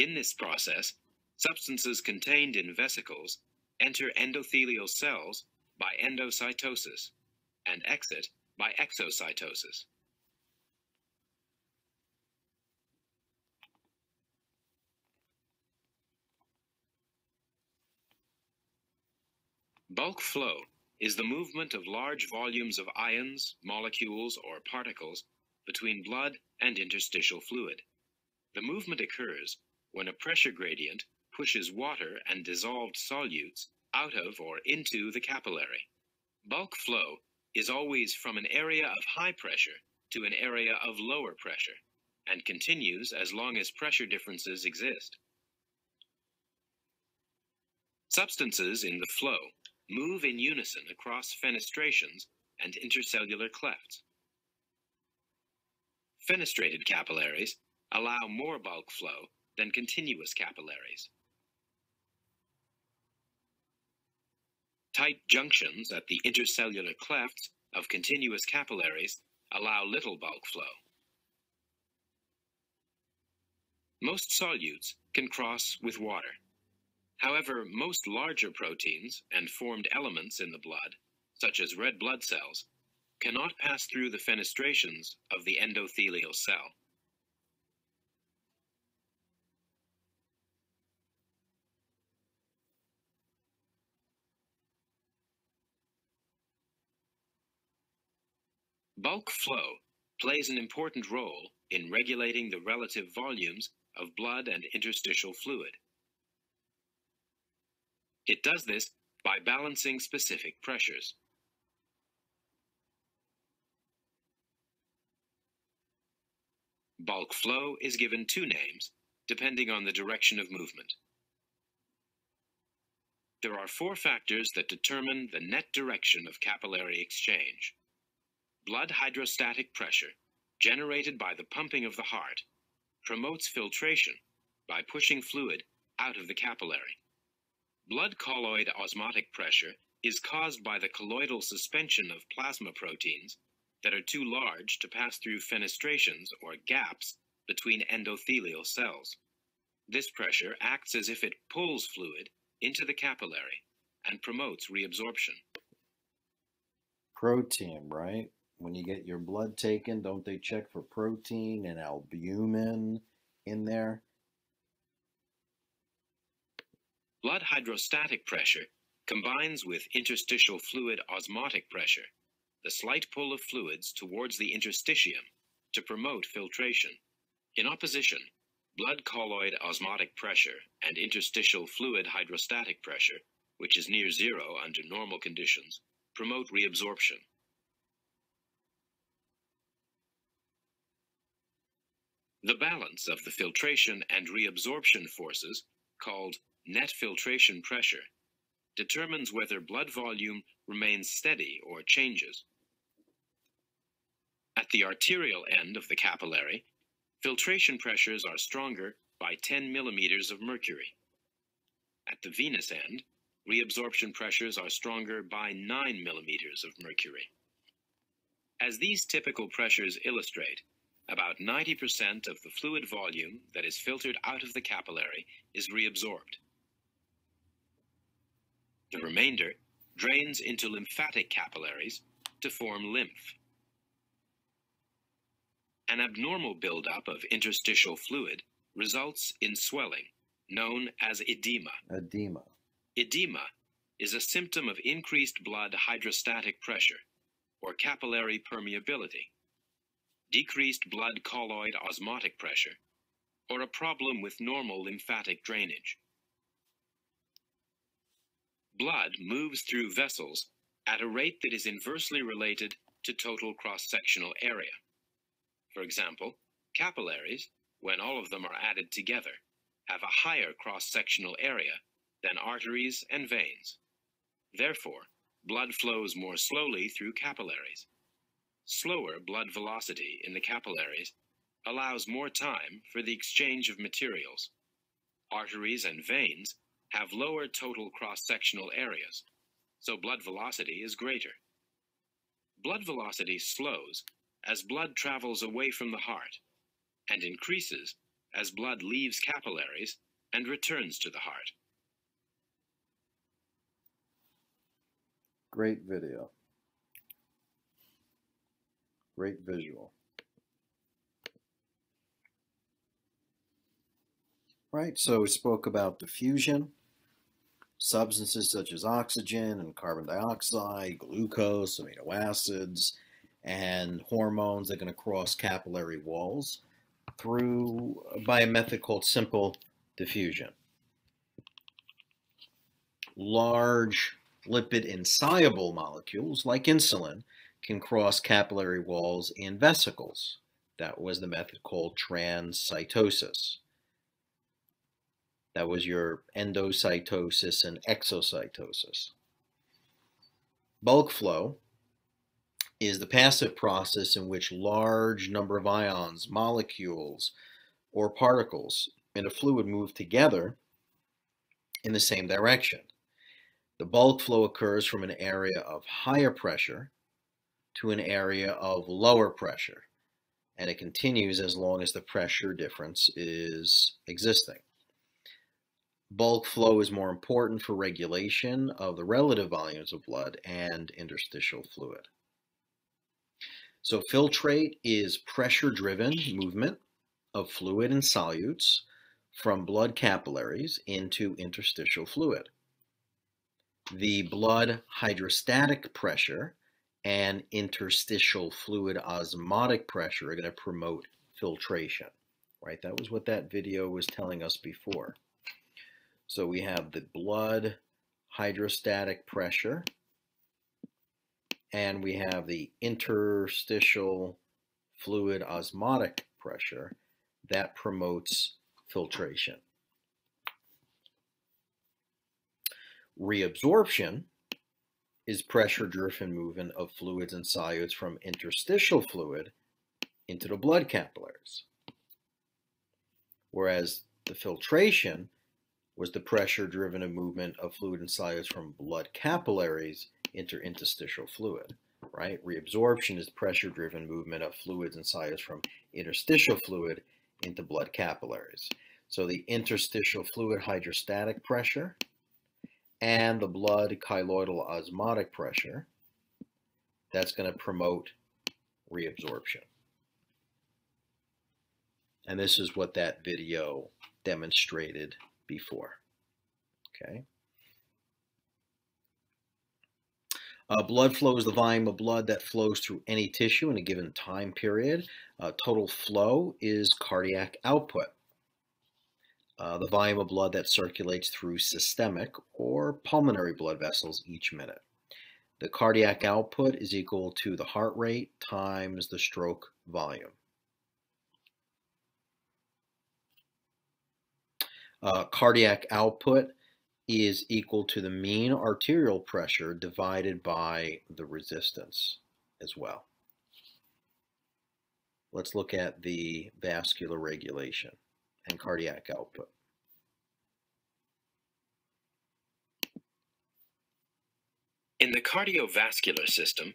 In this process, substances contained in vesicles enter endothelial cells by endocytosis and exit by exocytosis. Bulk flow is the movement of large volumes of ions, molecules, or particles between blood and interstitial fluid. The movement occurs when a pressure gradient pushes water and dissolved solutes out of or into the capillary. Bulk flow is always from an area of high pressure to an area of lower pressure, and continues as long as pressure differences exist. Substances in the flow move in unison across fenestrations and intercellular clefts. Fenestrated capillaries allow more bulk flow than continuous capillaries. Tight junctions at the intercellular clefts of continuous capillaries allow little bulk flow. Most solutes can cross with water. However, most larger proteins and formed elements in the blood, such as red blood cells, cannot pass through the fenestrations of the endothelial cell. Bulk flow plays an important role in regulating the relative volumes of blood and interstitial fluid. It does this by balancing specific pressures. Bulk flow is given two names, depending on the direction of movement. There are four factors that determine the net direction of capillary exchange. Blood hydrostatic pressure, generated by the pumping of the heart, promotes filtration by pushing fluid out of the capillary. Blood colloid osmotic pressure is caused by the colloidal suspension of plasma proteins that are too large to pass through fenestrations or gaps between endothelial cells. This pressure acts as if it pulls fluid into the capillary and promotes reabsorption. Protein, right? When you get your blood taken, don't they check for protein and albumin in there? Blood hydrostatic pressure combines with interstitial fluid osmotic pressure, the slight pull of fluids towards the interstitium, to promote filtration. In opposition, blood colloid osmotic pressure and interstitial fluid hydrostatic pressure, which is near zero under normal conditions, promote reabsorption. The balance of the filtration and reabsorption forces, called net filtration pressure, determines whether blood volume remains steady or changes. At the arterial end of the capillary, filtration pressures are stronger by 10 millimeters of mercury. At the venous end, reabsorption pressures are stronger by 9 millimeters of mercury. As these typical pressures illustrate, about 90% of the fluid volume that is filtered out of the capillary is reabsorbed. The remainder drains into lymphatic capillaries to form lymph. An abnormal buildup of interstitial fluid results in swelling, known as edema. Edema. Edema is a symptom of increased blood hydrostatic pressure, or capillary permeability, decreased blood colloid osmotic pressure, or a problem with normal lymphatic drainage. Blood moves through vessels at a rate that is inversely related to total cross-sectional area. For example, capillaries, when all of them are added together, have a higher cross-sectional area than arteries and veins. Therefore, blood flows more slowly through capillaries. Slower blood velocity in the capillaries allows more time for the exchange of materials. Arteries and veins have lower total cross-sectional areas, so blood velocity is greater. Blood velocity slows as blood travels away from the heart, and increases as blood leaves capillaries and returns to the heart. Great video. Great visual. Right, so we spoke about diffusion, substances such as oxygen and carbon dioxide, glucose, amino acids, and hormones that are going to cross capillary walls by a method called simple diffusion. Large lipid insoluble molecules like insulin can cross capillary walls in vesicles. That was the method called transcytosis. That was your endocytosis and exocytosis. Bulk flow is the passive process in which large number of ions, molecules, or particles in a fluid move together in the same direction. The bulk flow occurs from an area of higher pressure to an area of lower pressure, and it continues as long as the pressure difference is existing. Bulk flow is more important for regulation of the relative volumes of blood and interstitial fluid. So filtrate is pressure-driven movement of fluid and solutes from blood capillaries into interstitial fluid. The blood hydrostatic pressure and interstitial fluid osmotic pressure are going to promote filtration, right? That was what that video was telling us before. So we have the blood hydrostatic pressure, and we have the interstitial fluid osmotic pressure that promotes filtration. Reabsorption is pressure-driven movement of fluids and solutes from interstitial fluid into the blood capillaries, whereas the filtration was the pressure-driven movement of fluid and solutes from blood capillaries into interstitial fluid, right? Reabsorption is pressure-driven movement of fluids and solutes from interstitial fluid into blood capillaries. So the interstitial fluid hydrostatic pressure and the blood colloidal osmotic pressure, that's going to promote reabsorption. And this is what that video demonstrated before. Okay. Blood flow is the volume of blood that flows through any tissue in a given time period. Total flow is cardiac output. The volume of blood that circulates through systemic or pulmonary blood vessels each minute. The cardiac output is equal to the heart rate times the stroke volume. Cardiac output is equal to the mean arterial pressure divided by the resistance as well. Let's look at the vascular regulation and cardiac output. In the cardiovascular system,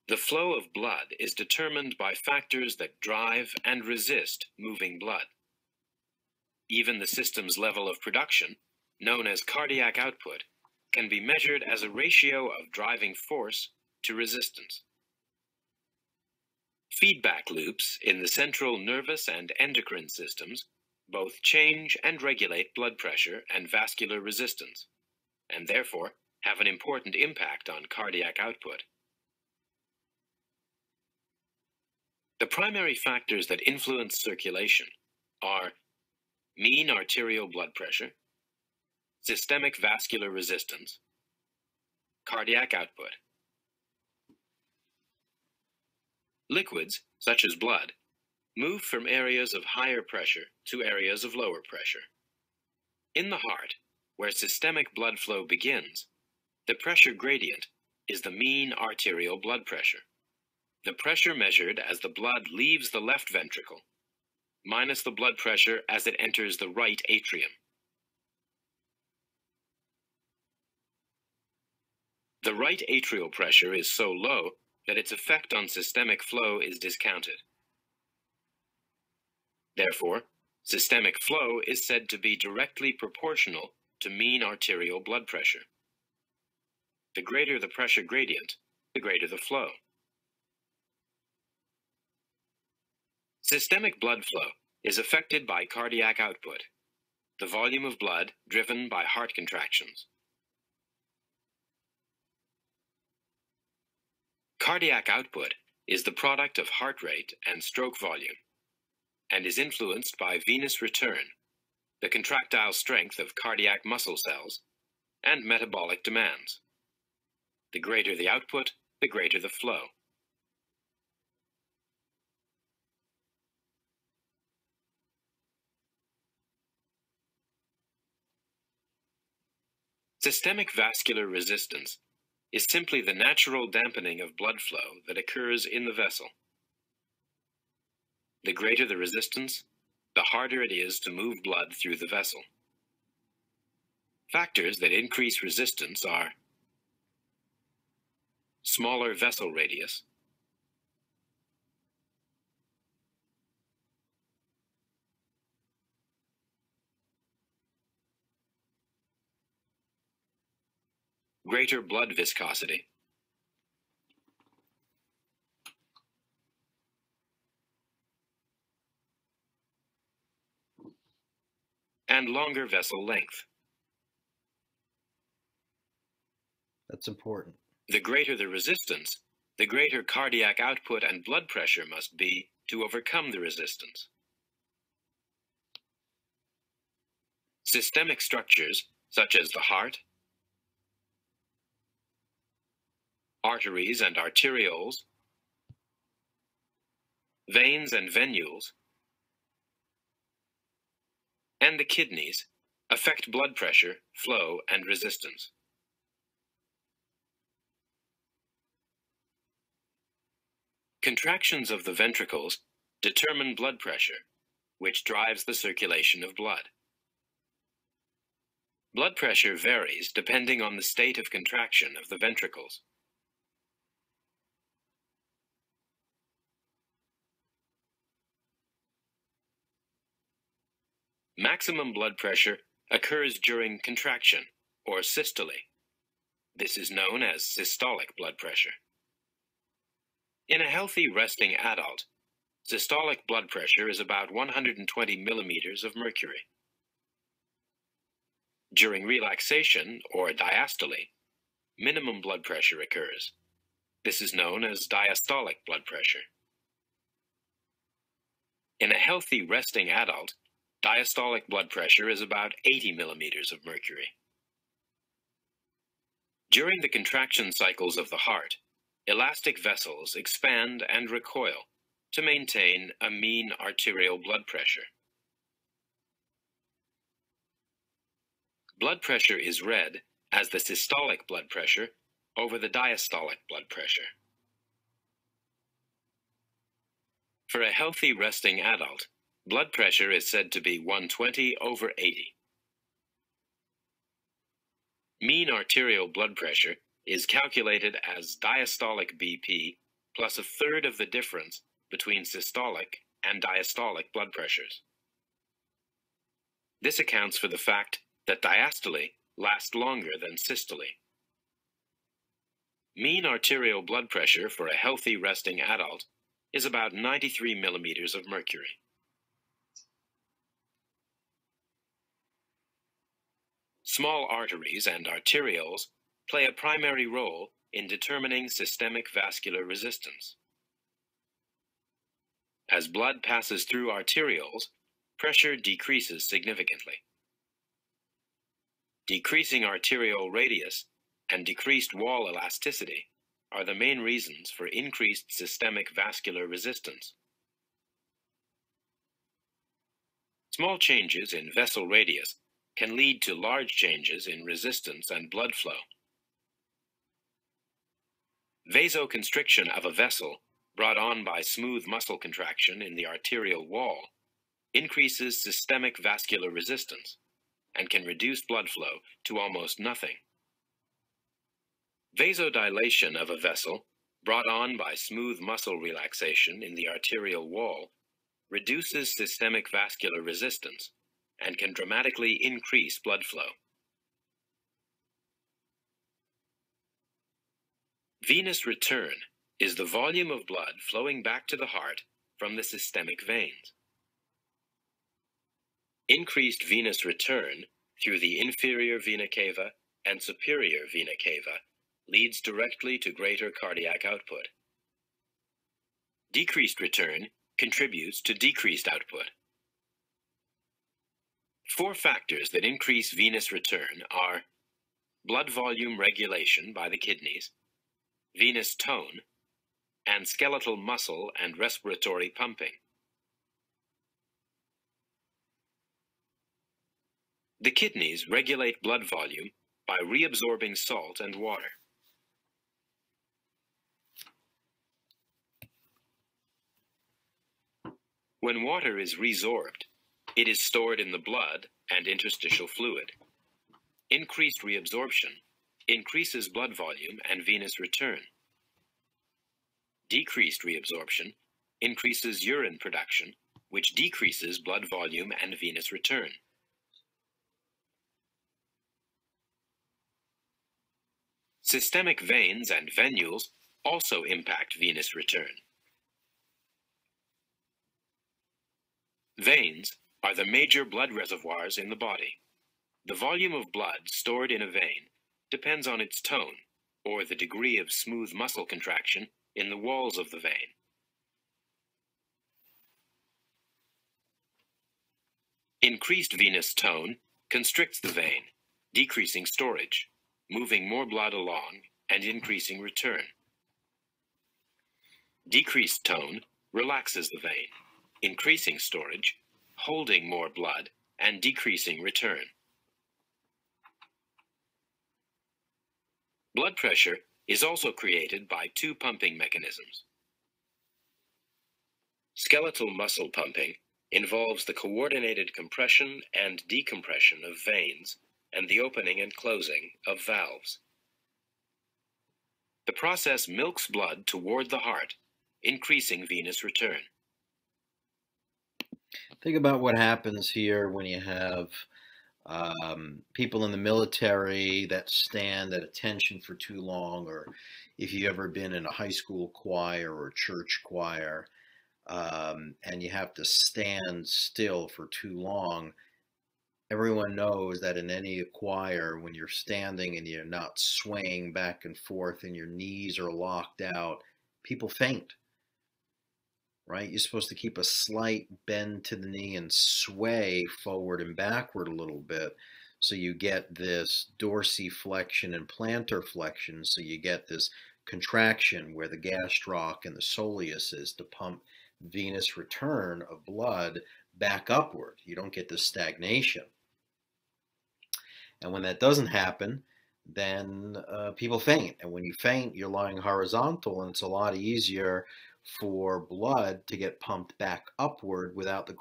the flow of blood is determined by factors that drive and resist moving blood. Even the system's level of production, known as cardiac output, can be measured as a ratio of driving force to resistance. Feedback loops in the central nervous and endocrine systems both change and regulate blood pressure and vascular resistance, and therefore have an important impact on cardiac output. The primary factors that influence circulation are mean arterial blood pressure, systemic vascular resistance, cardiac output. Liquids, such as blood, move from areas of higher pressure to areas of lower pressure. In the heart, where systemic blood flow begins, the pressure gradient is the mean arterial blood pressure, the pressure measured as the blood leaves the left ventricle, minus the blood pressure as it enters the right atrium. The right atrial pressure is so low that its effect on systemic flow is discounted. Therefore, systemic flow is said to be directly proportional to mean arterial blood pressure. The greater the pressure gradient, the greater the flow. Systemic blood flow is affected by cardiac output, the volume of blood driven by heart contractions. Cardiac output is the product of heart rate and stroke volume, and is influenced by venous return, the contractile strength of cardiac muscle cells, and metabolic demands. The greater the output, the greater the flow. Systemic vascular resistance is simply the natural dampening of blood flow that occurs in the vessel. The greater the resistance, the harder it is to move blood through the vessel. Factors that increase resistance are smaller vessel radius, greater blood viscosity, and longer vessel length. That's important. The greater the resistance, the greater cardiac output and blood pressure must be to overcome the resistance. Systemic structures, such as the heart, arteries and arterioles, veins and venules, and the kidneys, affect blood pressure, flow, and resistance. Contractions of the ventricles determine blood pressure, which drives the circulation of blood. Blood pressure varies depending on the state of contraction of the ventricles. Maximum blood pressure occurs during contraction, or systole. This is known as systolic blood pressure. In a healthy resting adult, systolic blood pressure is about 120 millimeters of mercury. During relaxation, or diastole, minimum blood pressure occurs. This is known as diastolic blood pressure. In a healthy resting adult, diastolic blood pressure is about 80 millimeters of mercury. During the contraction cycles of the heart, elastic vessels expand and recoil to maintain a mean arterial blood pressure. Blood pressure is read as the systolic blood pressure over the diastolic blood pressure. For a healthy resting adult, blood pressure is said to be 120/80. Mean arterial blood pressure is calculated as diastolic BP plus a third of the difference between systolic and diastolic blood pressures. This accounts for the fact that diastole lasts longer than systole. Mean arterial blood pressure for a healthy resting adult is about 93 millimeters of mercury. Small arteries and arterioles play a primary role in determining systemic vascular resistance. As blood passes through arterioles, pressure decreases significantly. Decreasing arteriole radius and decreased wall elasticity are the main reasons for increased systemic vascular resistance. Small changes in vessel radius can lead to large changes in resistance and blood flow. Vasoconstriction of a vessel brought on by smooth muscle contraction in the arterial wall increases systemic vascular resistance and can reduce blood flow to almost nothing. Vasodilation of a vessel brought on by smooth muscle relaxation in the arterial wall reduces systemic vascular resistance and can dramatically increase blood flow. Venous return is the volume of blood flowing back to the heart from the systemic veins. Increased venous return through the inferior vena cava and superior vena cava leads directly to greater cardiac output. Decreased return contributes to decreased output. 4 factors that increase venous return are blood volume regulation by the kidneys, venous tone, and skeletal muscle and respiratory pumping. The kidneys regulate blood volume by reabsorbing salt and water. When water is resorbed, it is stored in the blood and interstitial fluid. Increased reabsorption increases blood volume and venous return. Decreased reabsorption increases urine production, which decreases blood volume and venous return. Systemic veins and venules also impact venous return. Veins are the major blood reservoirs in the body. The volume of blood stored in a vein depends on its tone, or the degree of smooth muscle contraction in the walls of the vein. Increased venous tone constricts the vein, decreasing storage, moving more blood along, and increasing return. Decreased tone relaxes the vein, increasing storage, holding more blood, and decreasing return. Blood pressure is also created by two pumping mechanisms. Skeletal muscle pumping involves the coordinated compression and decompression of veins and the opening and closing of valves. The process milks blood toward the heart, increasing venous return. Think about what happens here when you have people in the military that stand at attention for too long, or if you've ever been in a high school choir or church choir, and you have to stand still for too long. Everyone knows that in any choir, when you're standing and you're not swaying back and forth and your knees are locked out, people faint, right? You're supposed to keep a slight bend to the knee and sway forward and backward a little bit, so you get this dorsiflexion and plantar flexion, so you get this contraction where the gastroc and the soleus is to pump venous return of blood back upward. You don't get this stagnation. And when that doesn't happen, then people faint. And when you faint, you're lying horizontal, and it's a lot easier for blood to get pumped back upward without the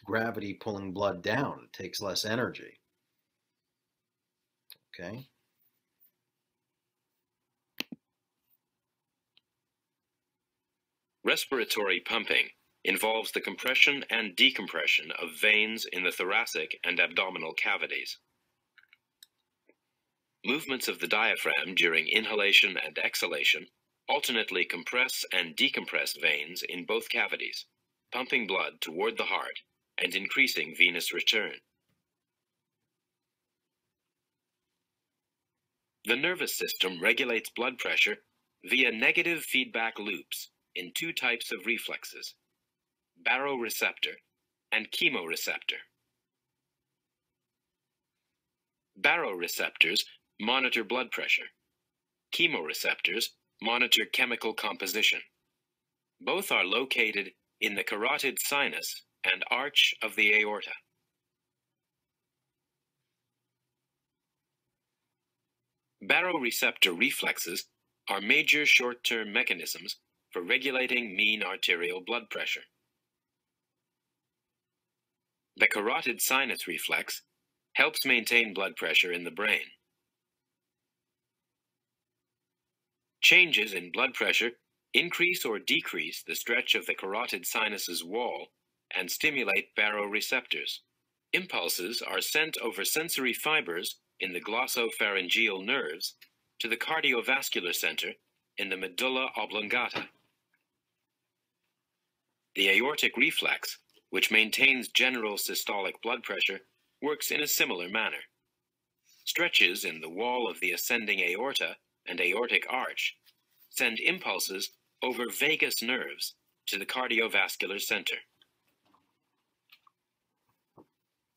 gravity pulling blood down. It takes less energy. Okay? Respiratory pumping involves the compression and decompression of veins in the thoracic and abdominal cavities. Movements of the diaphragm during inhalation and exhalation alternately compress and decompress veins in both cavities, pumping blood toward the heart and increasing venous return. The nervous system regulates blood pressure via negative feedback loops in two types of reflexes, baroreceptor and chemoreceptor. Baroreceptors monitor blood pressure. Chemoreceptors monitor chemical composition. Both are located in the carotid sinus and arch of the aorta. Baroreceptor reflexes are major short-term mechanisms for regulating mean arterial blood pressure. The carotid sinus reflex helps maintain blood pressure in the brain. Changes in blood pressure increase or decrease the stretch of the carotid sinus's wall and stimulate baroreceptors. Impulses are sent over sensory fibers in the glossopharyngeal nerves to the cardiovascular center in the medulla oblongata. The aortic reflex, which maintains general systolic blood pressure, works in a similar manner. Stretches in the wall of the ascending aorta and aortic arch send impulses over vagus nerves to the cardiovascular center.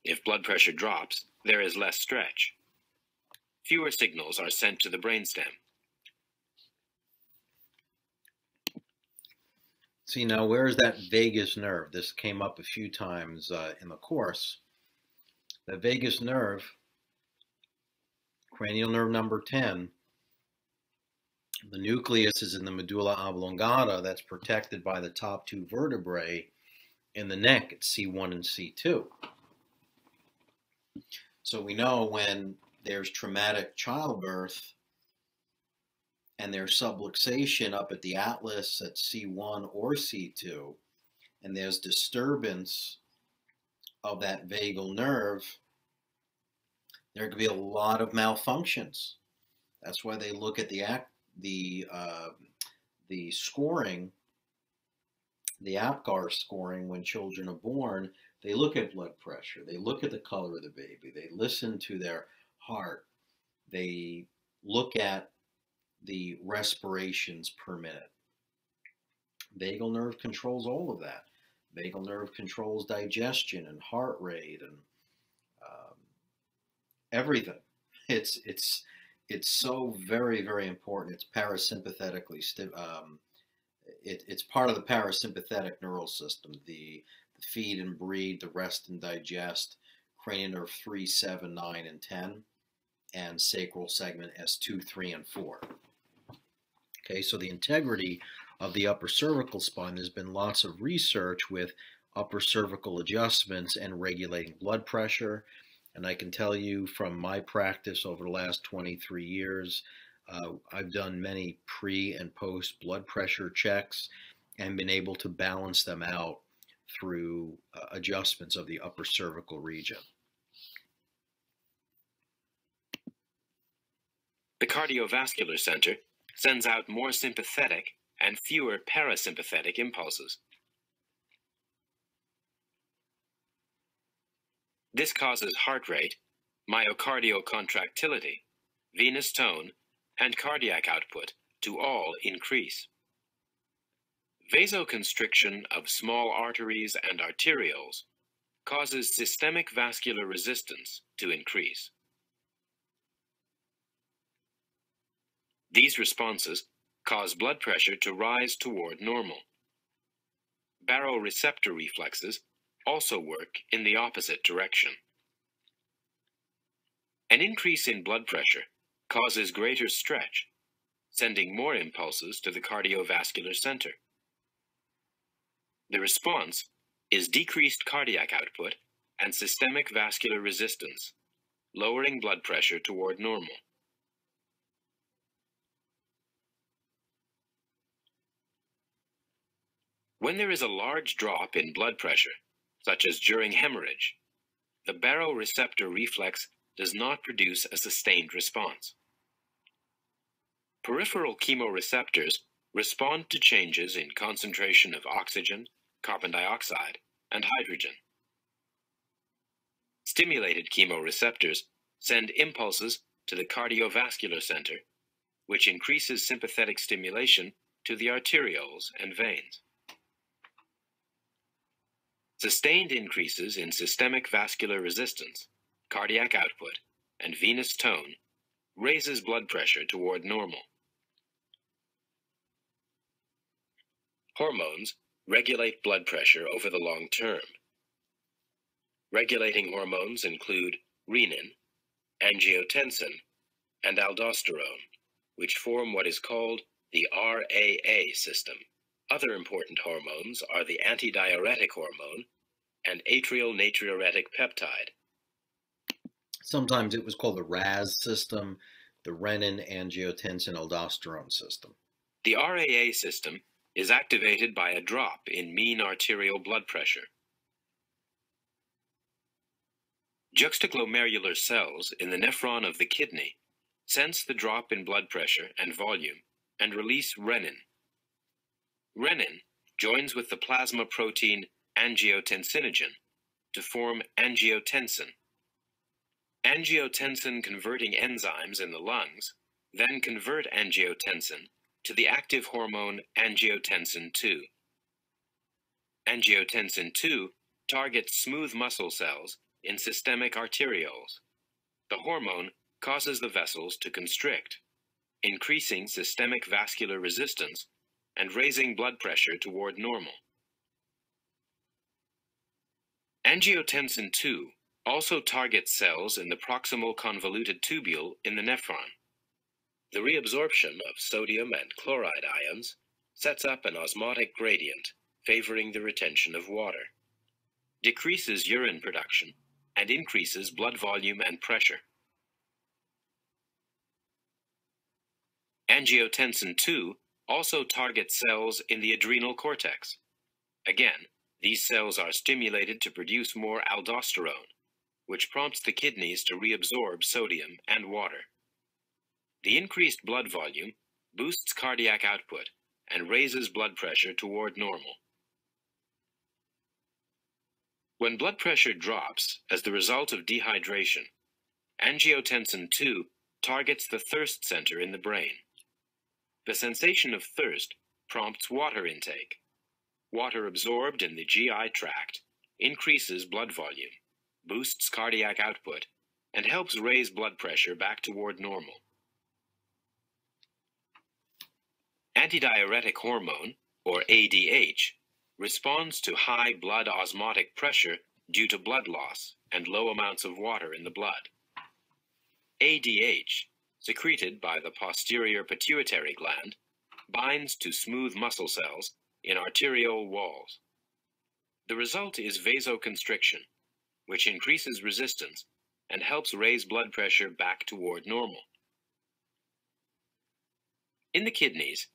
If blood pressure drops, there is less stretch. Fewer signals are sent to the brainstem. See, now where's that vagus nerve? This came up a few times in the course. The vagus nerve, cranial nerve number 10, the nucleus is in the medulla oblongata that's protected by the top two vertebrae, In the neck, it's C1 and C2. So we know when there's traumatic childbirth and there's subluxation up at the atlas at C1 or C2, and there's disturbance of that vagal nerve, there could be a lot of malfunctions. That's why they look at the scoring, the APGAR scoring when children are born. They look at blood pressure. They look at the color of the baby. They listen to their heart. They look at the respirations per minute. Vagal nerve controls all of that. Vagal nerve controls digestion and heart rate and everything. It's so very, very important. It's parasympathetically it's part of the parasympathetic neural system. The feed and breathe, the rest and digest, cranial nerve 3, 7, 9, and 10, and sacral segment S2, 3, and 4. Okay, so the integrity of the upper cervical spine, there's been lots of research with upper cervical adjustments and regulating blood pressure. And I can tell you from my practice over the last 23 years, I've done many pre and post blood pressure checks and been able to balance them out through adjustments of the upper cervical region. The cardiovascular center sends out more sympathetic and fewer parasympathetic impulses. This causes heart rate, myocardial contractility, venous tone, and cardiac output to all increase. Vasoconstriction of small arteries and arterioles causes systemic vascular resistance to increase. These responses cause blood pressure to rise toward normal. Baroreceptor reflexes also work in the opposite direction. An increase in blood pressure causes greater stretch, sending more impulses to the cardiovascular center. The response is decreased cardiac output and systemic vascular resistance, lowering blood pressure toward normal. When there is a large drop in blood pressure, such as during hemorrhage, the baroreceptor reflex does not produce a sustained response. Peripheral chemoreceptors respond to changes in concentration of oxygen, carbon dioxide, and hydrogen. Stimulated chemoreceptors send impulses to the cardiovascular center, which increases sympathetic stimulation to the arterioles and veins. Sustained increases in systemic vascular resistance, cardiac output, and venous tone raises blood pressure toward normal. Hormones regulate blood pressure over the long term. Regulating hormones include renin, angiotensin, and aldosterone, which form what is called the RAA system. Other important hormones are the antidiuretic hormone and atrial natriuretic peptide. Sometimes it was called the RAS system, the renin, angiotensin, aldosterone system. The RAA system is activated by a drop in mean arterial blood pressure. Juxtaglomerular cells in the nephron of the kidney sense the drop in blood pressure and volume and release renin. Renin joins with the plasma protein angiotensinogen to form angiotensin. Angiotensin-converting enzymes in the lungs then convert angiotensin to the active hormone angiotensin II. Angiotensin II targets smooth muscle cells in systemic arterioles. The hormone causes the vessels to constrict, increasing systemic vascular resistance and raising blood pressure toward normal. Angiotensin II also targets cells in the proximal convoluted tubule in the nephron. The reabsorption of sodium and chloride ions sets up an osmotic gradient, favoring the retention of water. decreases urine production, and increases blood volume and pressure. Angiotensin II also targets cells in the adrenal cortex. Again, these cells are stimulated to produce more aldosterone, which prompts the kidneys to reabsorb sodium and water. The increased blood volume boosts cardiac output and raises blood pressure toward normal. When blood pressure drops as the result of dehydration, angiotensin II targets the thirst center in the brain. The sensation of thirst prompts water intake. Water absorbed in the GI tract increases blood volume, boosts cardiac output, and helps raise blood pressure back toward normal. Antidiuretic hormone, or ADH, responds to high blood osmotic pressure due to blood loss and low amounts of water in the blood. ADH, secreted by the posterior pituitary gland, binds to smooth muscle cells in arteriole walls. The result is vasoconstriction, which increases resistance and helps raise blood pressure back toward normal. In the kidneys,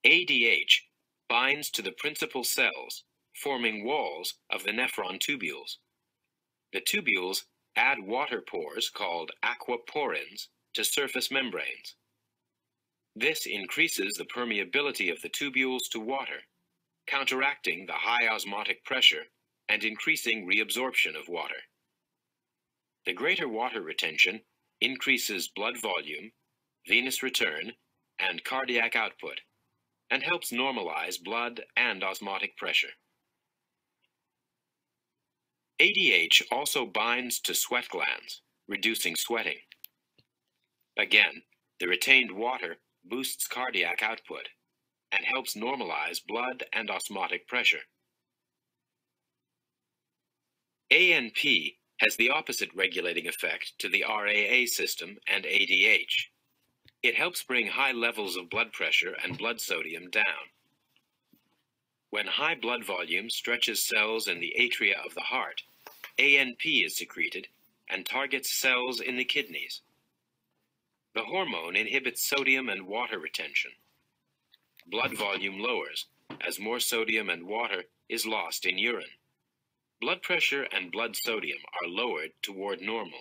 ADH binds to the principal cells, forming walls of the nephron tubules. The tubules add water pores called aquaporins to surface membranes. This increases the permeability of the tubules to water, counteracting the high osmotic pressure and increasing reabsorption of water. The greater water retention increases blood volume, venous return, and cardiac output, and helps normalize blood and osmotic pressure. ADH also binds to sweat glands, reducing sweating. Again, the retained water boosts cardiac output and helps normalize blood and osmotic pressure. ANP has the opposite regulating effect to the RAA system and ADH. It helps bring high levels of blood pressure and blood sodium down. When high blood volume stretches cells in the atria of the heart, ANP is secreted and targets cells in the kidneys. The hormone inhibits sodium and water retention. Blood volume lowers as more sodium and water is lost in urine. Blood pressure and blood sodium are lowered toward normal.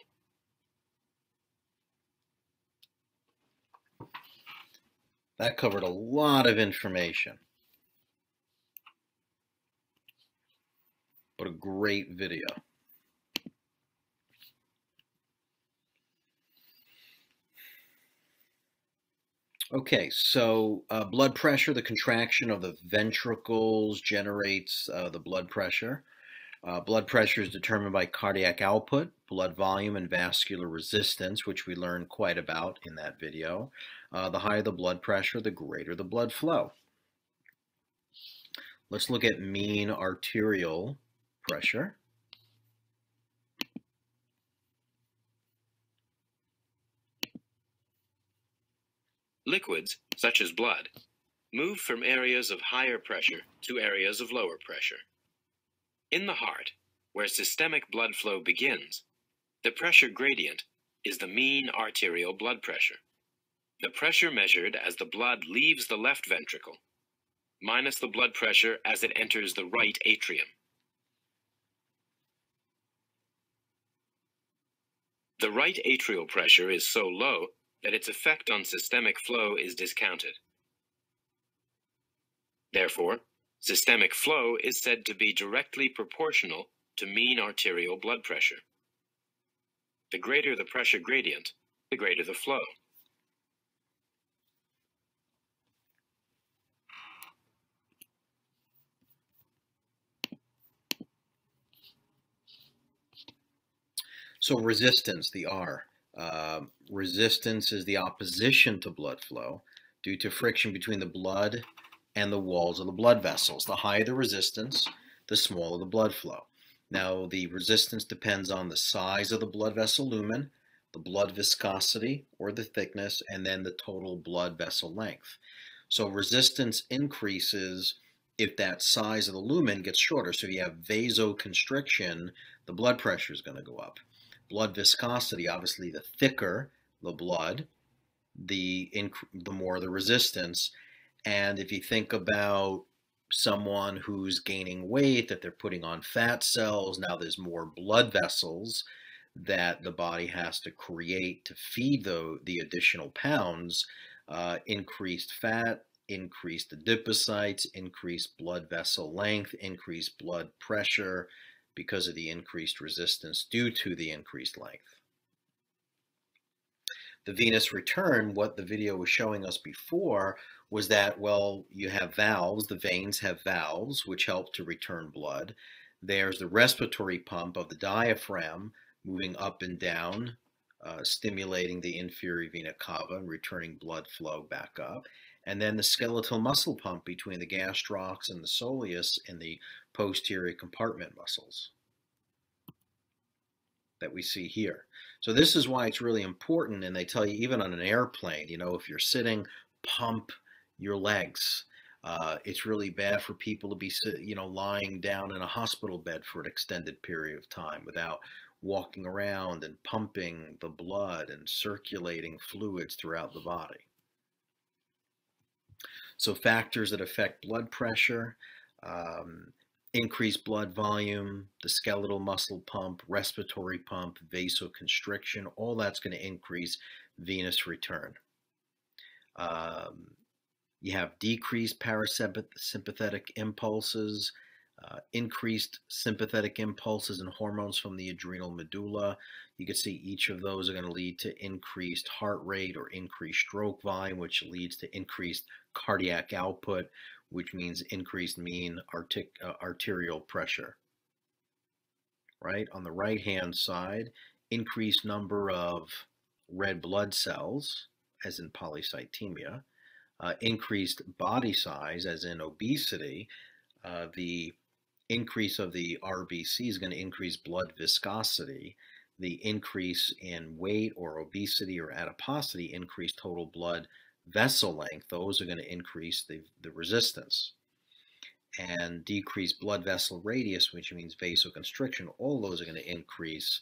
That covered a lot of information, but a great video. Okay, so blood pressure, the contraction of the ventricles generates the blood pressure. Blood pressure is determined by cardiac output, blood volume, and vascular resistance, which we learned quite about in that video. The higher the blood pressure, the greater the blood flow. Let's look at mean arterial pressure. Liquids, such as blood, move from areas of higher pressure to areas of lower pressure. In the heart, where systemic blood flow begins, the pressure gradient is the mean arterial blood pressure. The pressure measured as the blood leaves the left ventricle, minus the blood pressure as it enters the right atrium. The right atrial pressure is so low that its effect on systemic flow is discounted. Therefore, systemic flow is said to be directly proportional to mean arterial blood pressure. The greater the pressure gradient, the greater the flow. So resistance, the R. Resistance is the opposition to blood flow due to friction between the blood and the walls of the blood vessels. The higher the resistance, the smaller the blood flow. Now, the resistance depends on the size of the blood vessel lumen, the blood viscosity or the thickness, and then the total blood vessel length. So resistance increases if that size of the lumen gets shorter. So if you have vasoconstriction, the blood pressure is going to go up. Blood viscosity, obviously, the thicker the blood, the more the resistance. And if you think about someone who's gaining weight, that they're putting on fat cells, now there's more blood vessels that the body has to create to feed the additional pounds. Increased fat, increased adipocytes, increased blood vessel length, increased blood pressure because of the increased resistance due to the increased length. The venous return, what the video was showing us before was that, well, you have valves, the veins have valves which help to return blood. There's the respiratory pump of the diaphragm moving up and down, stimulating the inferior vena cava and returning blood flow back up. And then the skeletal muscle pump between the gastrocs and the soleus in the posterior compartment muscles that we see here. So this is why it's really important, and they tell you even on an airplane, you know, if you're sitting, pump your legs. It's really bad for people to be, you know, lying down in a hospital bed for an extended period of time without walking around and pumping the blood and circulating fluids throughout the body. So factors that affect blood pressure, increased blood volume, the skeletal muscle pump, respiratory pump, vasoconstriction, all that's going to increase venous return. You have decreased parasympathetic impulses, increased sympathetic impulses and hormones from the adrenal medulla. You can see each of those are going to lead to increased heart rate or increased stroke volume, which leads to increased cardiac output, which means increased mean arterial pressure. Right? On the right-hand side, increased number of red blood cells, as in polycythemia, increased body size, as in obesity. The increase of the RBC is going to increase blood viscosity. The increase in weight or obesity or adiposity increase total blood vessel length. Those are going to increase the resistance. And decreased blood vessel radius, which means vasoconstriction, all those are going to increase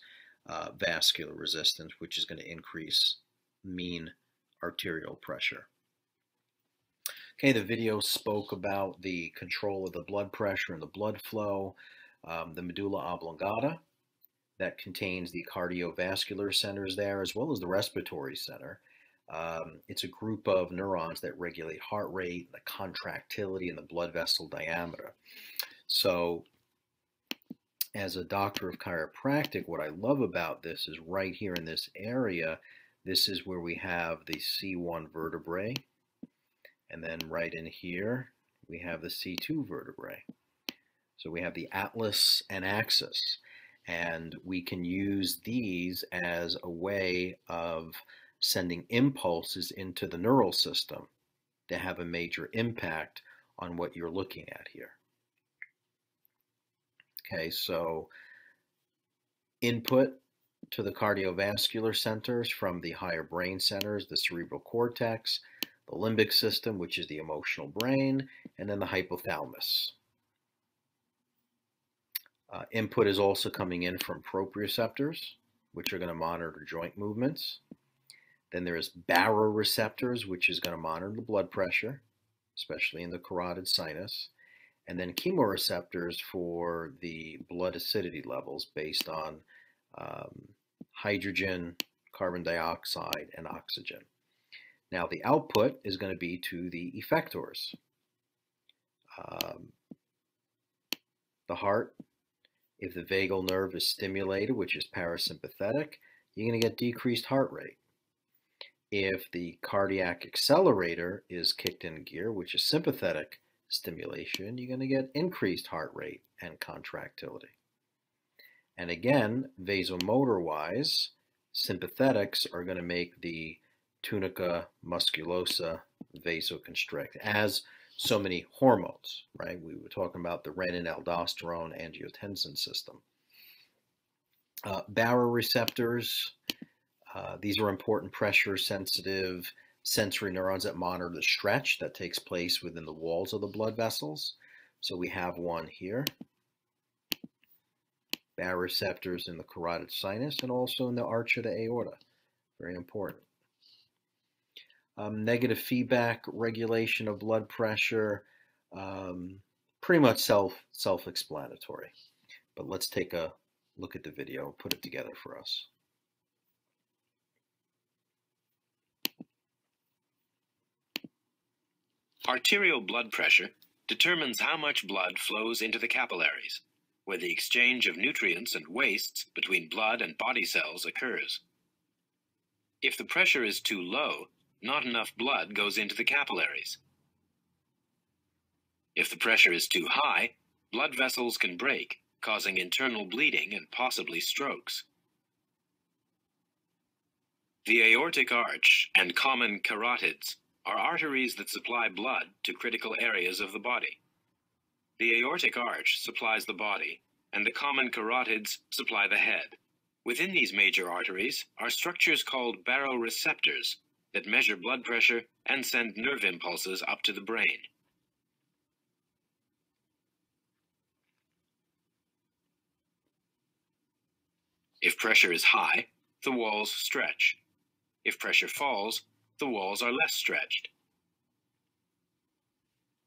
vascular resistance, which is going to increase mean arterial pressure. Okay, the video spoke about the control of the blood pressure and the blood flow, the medulla oblongata that contains the cardiovascular centers there, as well as the respiratory center. It's a group of neurons that regulate heart rate, the contractility, and the blood vessel diameter. So as a doctor of chiropractic, what I love about this is right here in this area, this is where we have the C1 vertebrae. And then right in here, we have the C2 vertebrae. So we have the atlas and axis. And we can use these as a way of sending impulses into the neural system to have a major impact on what you're looking at here. Okay, so input to the cardiovascular centers from the higher brain centers, the cerebral cortex, the limbic system, which is the emotional brain, and then the hypothalamus. Input is also coming in from proprioceptors, which are going to monitor joint movements. Then there's baroreceptors, which is going to monitor the blood pressure, especially in the carotid sinus. And then chemoreceptors for the blood acidity levels based on hydrogen, carbon dioxide, and oxygen. Now the output is going to be to the effectors. The heart, if the vagal nerve is stimulated, which is parasympathetic, you're going to get decreased heart rate. If the cardiac accelerator is kicked in gear, which is sympathetic stimulation, you're going to get increased heart rate and contractility. And again, vasomotor-wise, sympathetics are going to make the tunica musculosa vasoconstrict, as so many hormones, right? We were talking about the renin, aldosterone, angiotensin system. Baroreceptors, these are important pressure-sensitive sensory neurons that monitor the stretch that takes place within the walls of the blood vessels. So we have one here, baroreceptors in the carotid sinus and also in the arch of the aorta. Very important. Negative feedback, regulation of blood pressure, pretty much self-explanatory. But let's take a look at the video, put it together for us. Arterial blood pressure determines how much blood flows into the capillaries, where the exchange of nutrients and wastes between blood and body cells occurs. If the pressure is too low, not enough blood goes into the capillaries. If the pressure is too high, blood vessels can break, causing internal bleeding and possibly strokes. The aortic arch and common carotids are arteries that supply blood to critical areas of the body. The aortic arch supplies the body, and the common carotids supply the head. Within these major arteries are structures called baroreceptors that measure blood pressure and send nerve impulses up to the brain. If pressure is high, the walls stretch. If pressure falls, the walls are less stretched.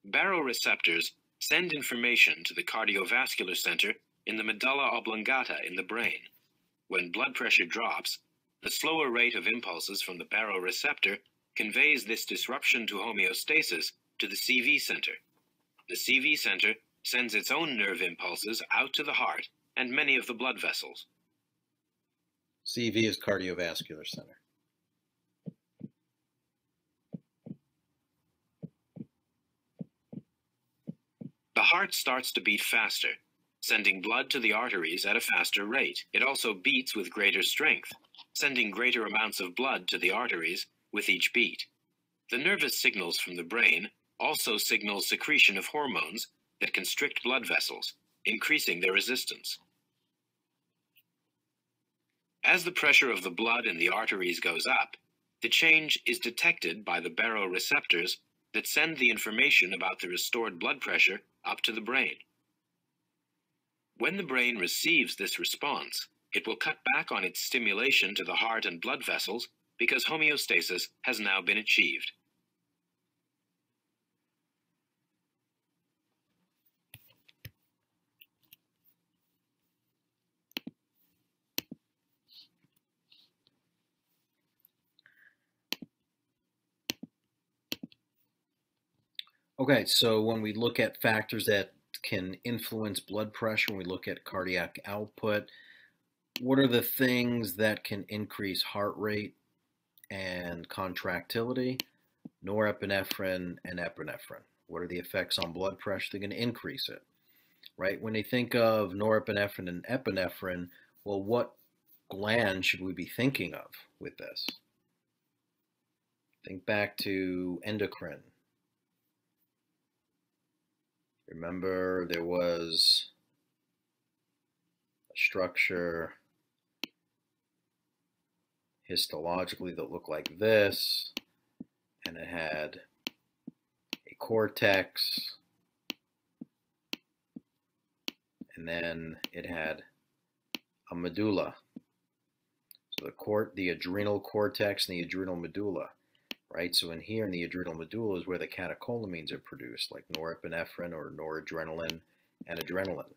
Baroreceptors send information to the cardiovascular center in the medulla oblongata in the brain. When blood pressure drops, the slower rate of impulses from the baroreceptor conveys this disruption to homeostasis to the CV center. The CV center sends its own nerve impulses out to the heart and many of the blood vessels. CV is cardiovascular center. The heart starts to beat faster, sending blood to the arteries at a faster rate. It also beats with greater strength, sending greater amounts of blood to the arteries with each beat. The nervous signals from the brain also signal secretion of hormones that constrict blood vessels, increasing their resistance. As the pressure of the blood in the arteries goes up, the change is detected by the baroreceptors that send the information about the restored blood pressure up to the brain. When the brain receives this response, it will cut back on its stimulation to the heart and blood vessels because homeostasis has now been achieved. Okay, so when we look at factors that can influence blood pressure, when we look at cardiac output, what are the things that can increase heart rate and contractility? Norepinephrine and epinephrine. What are the effects on blood pressure? They're going to increase it, right? When they think of norepinephrine and epinephrine, well, what gland should we be thinking of with this? Think back to endocrine. Remember, there was a structure histologically that looked like this, and it had a cortex, and then it had a medulla. So the adrenal cortex and the adrenal medulla, right? So in here in the adrenal medulla is where the catecholamines are produced, like norepinephrine or noradrenaline and adrenaline.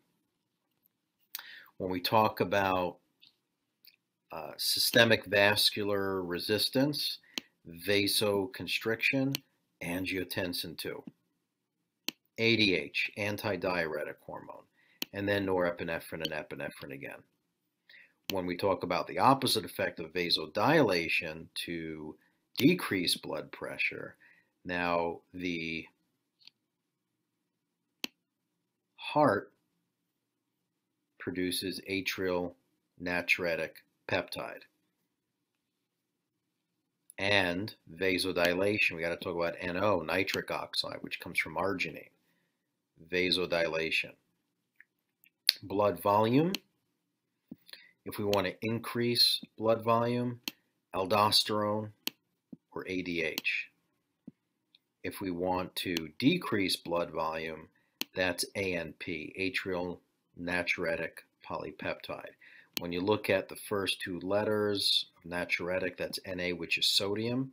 When we talk about systemic vascular resistance, vasoconstriction, angiotensin II, ADH, antidiuretic hormone, and then norepinephrine and epinephrine again. When we talk about the opposite effect of vasodilation to decrease blood pressure, now the heart produces atrial natriuretic peptide. And vasodilation, we got to talk about NO, nitric oxide, which comes from arginine. Vasodilation. Blood volume. If we want to increase blood volume, aldosterone or ADH. If we want to decrease blood volume, That's ANP, atrial natriuretic polypeptide. When you look at the first two letters of natriuretic, that's Na, which is sodium.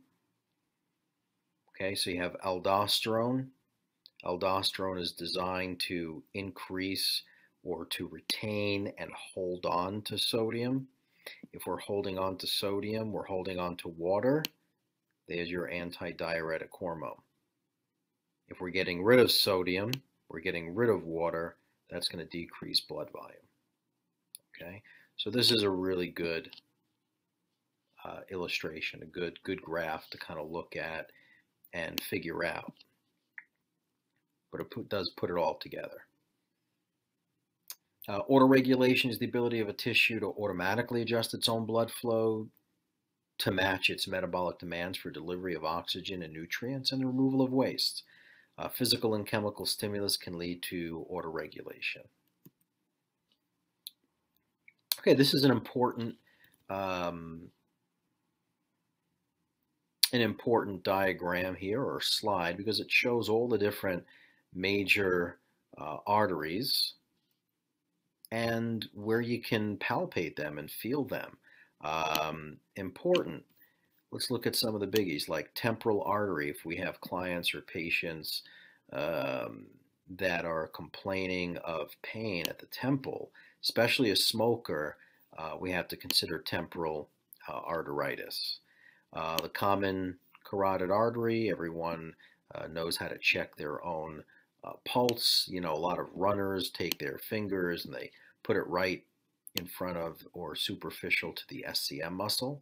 Okay, so you have aldosterone. Aldosterone is designed to increase or to retain and hold on to sodium. If we're holding on to sodium, we're holding on to water. There's your antidiuretic hormone. If we're getting rid of sodium, we're getting rid of water, that's going to decrease blood volume. Okay, so this is a really good illustration, a good graph to kind of look at and figure out. But it does put it all together. Autoregulation is the ability of a tissue to automatically adjust its own blood flow to match its metabolic demands for delivery of oxygen and nutrients and the removal of waste. Physical and chemical stimulus can lead to autoregulation. Okay, this is an important diagram here, or slide, because it shows all the different major arteries and where you can palpate them and feel them. Important. Let's look at some of the biggies, like temporal artery. If we have clients or patients that are complaining of pain at the temple, especially a smoker, we have to consider temporal arteritis. The common carotid artery, everyone knows how to check their own pulse. You know, a lot of runners take their fingers and they put it right in front of or superficial to the SCM muscle.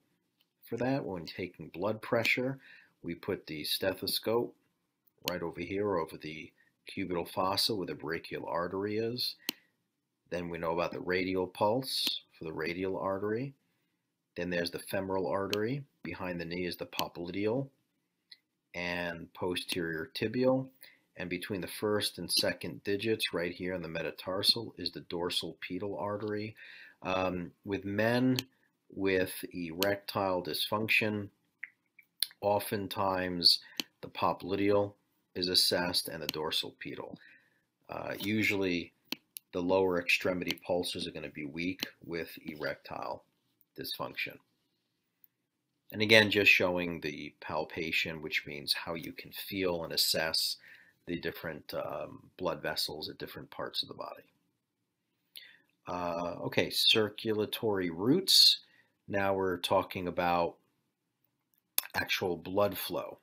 For that, when taking blood pressure, we put the stethoscope right over here over the cubital fossa where the brachial artery is. Then we know about the radial pulse for the radial artery. Then there's the femoral artery. Behind the knee is the popliteal and posterior tibial. And between the first and second digits right here in the metatarsal is the dorsal pedal artery. With men with erectile dysfunction, oftentimes the popliteal is assessed and the dorsal pedal. Usually the lower extremity pulses are going to be weak with erectile dysfunction. And again, just showing the palpation, which means how you can feel and assess the different blood vessels at different parts of the body. Okay, circulatory routes. Now we're talking about actual blood flow.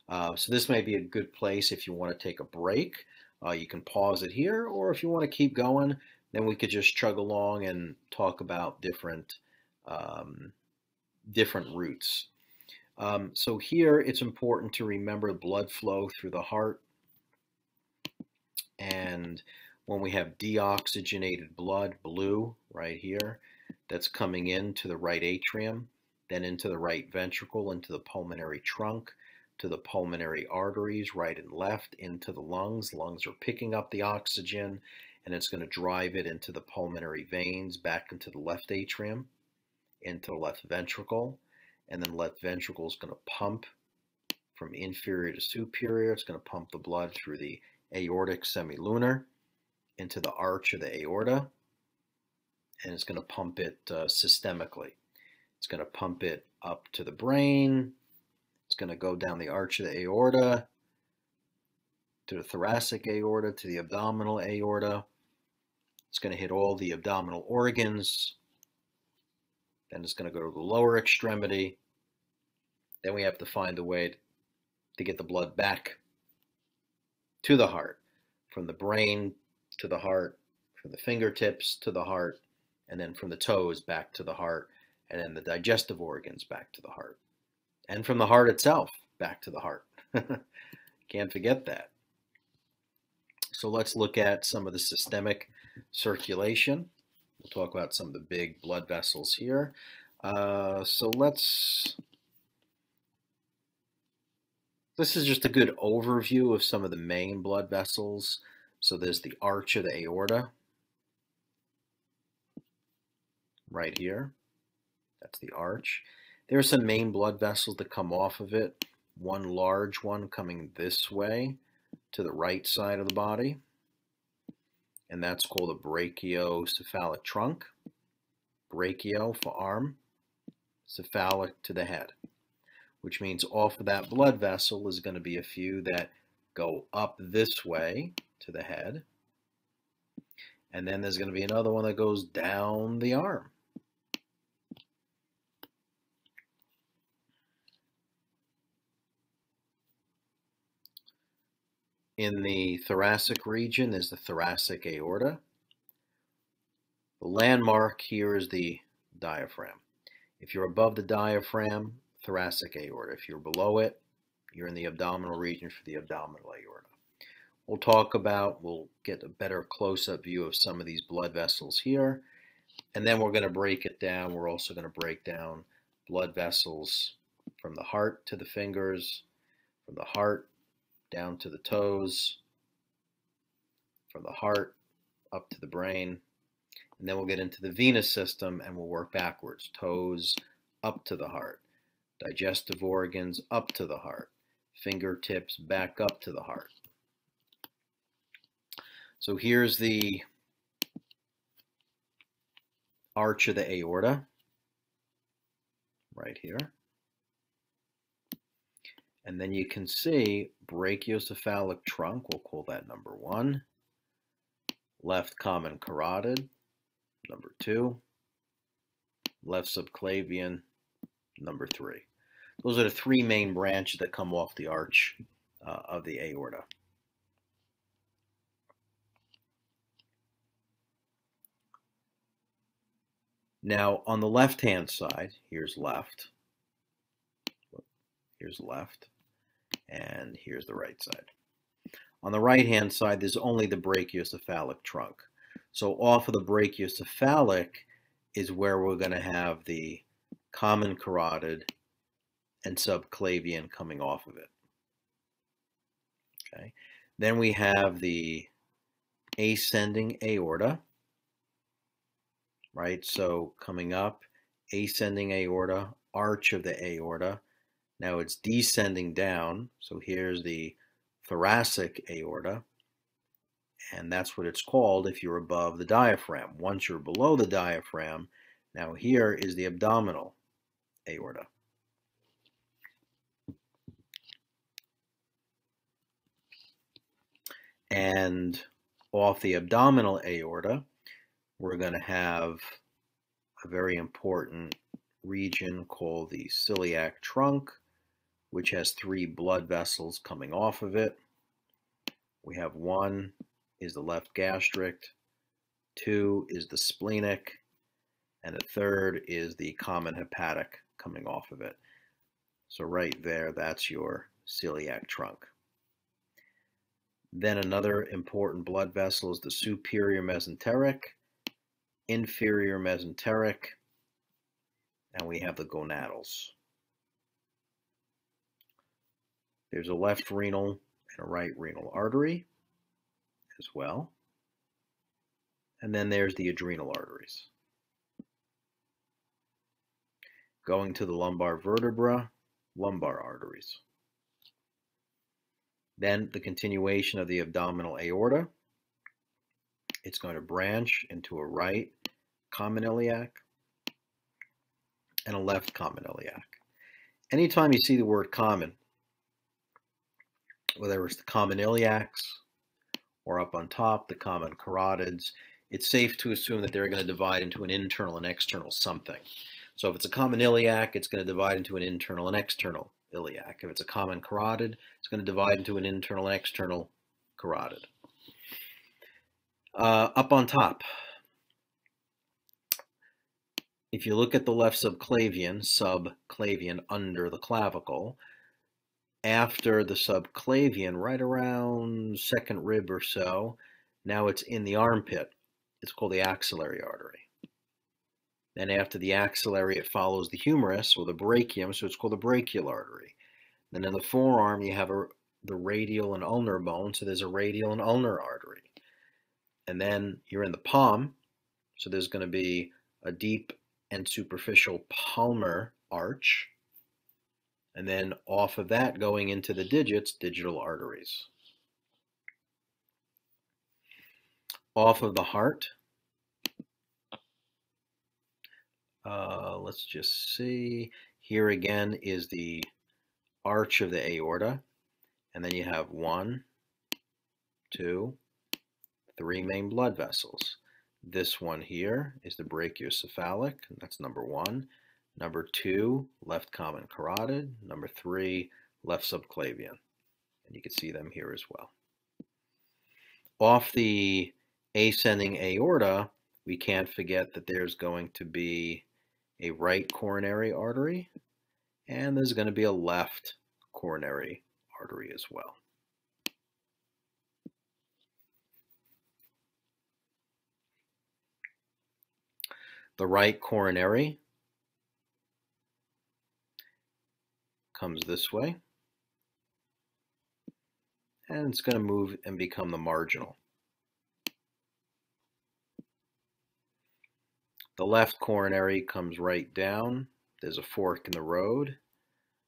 So this may be a good place if you want to take a break. You can pause it here, or if you want to keep going, then we could just chug along and talk about different routes. So here it's important to remember blood flow through the heart. And when we have deoxygenated blood, blue right here, that's coming into the right atrium, then into the right ventricle, into the pulmonary trunk, to the pulmonary arteries, right and left, into the lungs. Lungs are picking up the oxygen, and it's going to drive it into the pulmonary veins, back into the left atrium, into the left ventricle, and then left ventricle is going to pump from inferior to superior. It's going to pump the blood through the aortic semilunar into the arch of the aorta, and it's going to pump it systemically. It's going to pump it up to the brain. It's going to go down the arch of the aorta to the thoracic aorta, to the abdominal aorta. It's going to hit all the abdominal organs. Then it's going to go to the lower extremity. Then we have to find a way to get the blood back to the heart, from the brain to the heart, from the fingertips to the heart, and then from the toes back to the heart, and then the digestive organs back to the heart, and from the heart itself back to the heart. Can't forget that. So let's look at some of the systemic circulation. We'll talk about some of the big blood vessels here. This is just a good overview of some of the main blood vessels. So there's the arch of the aorta right here. That's the arch. There are some main blood vessels that come off of it. One large one coming this way to the right side of the body. and that's called a brachiocephalic trunk. Brachio for arm, cephalic to the head, which means off of that blood vessel is going to be a few that go up this way to the head, and then there's going to be another one that goes down the arm. In the thoracic region is the thoracic aorta. The landmark here is the diaphragm. If you're above the diaphragm, thoracic aorta. If you're below it, you're in the abdominal region for the abdominal aorta. We'll get a better close-up view of some of these blood vessels here, and then we're going to break it down. We're also going to break down blood vessels from the heart to the fingers, from the heart down to the toes, from the heart up to the brain, and then we'll get into the venous system and we'll work backwards. Toes up to the heart, digestive organs up to the heart, fingertips back up to the heart. So here's the arch of the aorta, right here. And then you can see brachiocephalic trunk, we'll call that number 1. Left common carotid, number 2. Left subclavian, number 3. Those are the 3 main branches that come off the arch of the aorta. Now, on the left-hand side, here's left, and here's the right side. On the right-hand side, there's only the brachiocephalic trunk. So off of the brachiocephalic is where we're going to have the common carotid and subclavian coming off of it. Okay. Then we have the ascending aorta, right? So coming up, ascending aorta, arch of the aorta. Now it's descending down. So here's the thoracic aorta, and that's what it's called if you're above the diaphragm. Once you're below the diaphragm, now here is the abdominal aorta. And off the abdominal aorta, we're going to have a very important region called the celiac trunk, which has 3 blood vessels coming off of it. We have 1 is the left gastric, 2 is the splenic, and the 3rd is the common hepatic coming off of it. So right there, that's your celiac trunk. Then another important blood vessel is the superior mesenteric, inferior mesenteric, and we have the gonadals. There's a left renal and a right renal artery as well. And then there's the adrenal arteries. Going to the lumbar vertebra, lumbar arteries. Then the continuation of the abdominal aorta. It's going to branch into a right common iliac and a left common iliac. Anytime you see the word common, whether it's the common iliacs or up on top, the common carotids, it's safe to assume that they're going to divide into an internal and external something. So if it's a common iliac, it's going to divide into an internal and external iliac. If it's a common carotid, it's going to divide into an internal and external carotid. Up on top, if you look at the left subclavian under the clavicle, after the subclavian, right around second rib or so, now it's in the armpit. It's called the axillary artery. Then after the axillary, it follows the humerus or the brachium, so it's called the brachial artery. Then in the forearm, you have the radial and ulnar bone, so there's a radial and ulnar artery. And then you're in the palm, so there's going to be a deep and superficial palmar arch. And then off of that, going into the digits, digital arteries. off of the heart. Let's just see. Here again is the arch of the aorta, and then you have 1, 2, 3 main blood vessels. This one here is the brachiocephalic, that's number 1. Number 2, left common carotid. Number 3, left subclavian. And you can see them here as well. Off the ascending aorta, we can't forget that there's going to be a right coronary artery, and there's going to be a left coronary artery as well. The right coronary comes this way, and it's going to move and become the marginal. The left coronary comes right down. There's a fork in the road.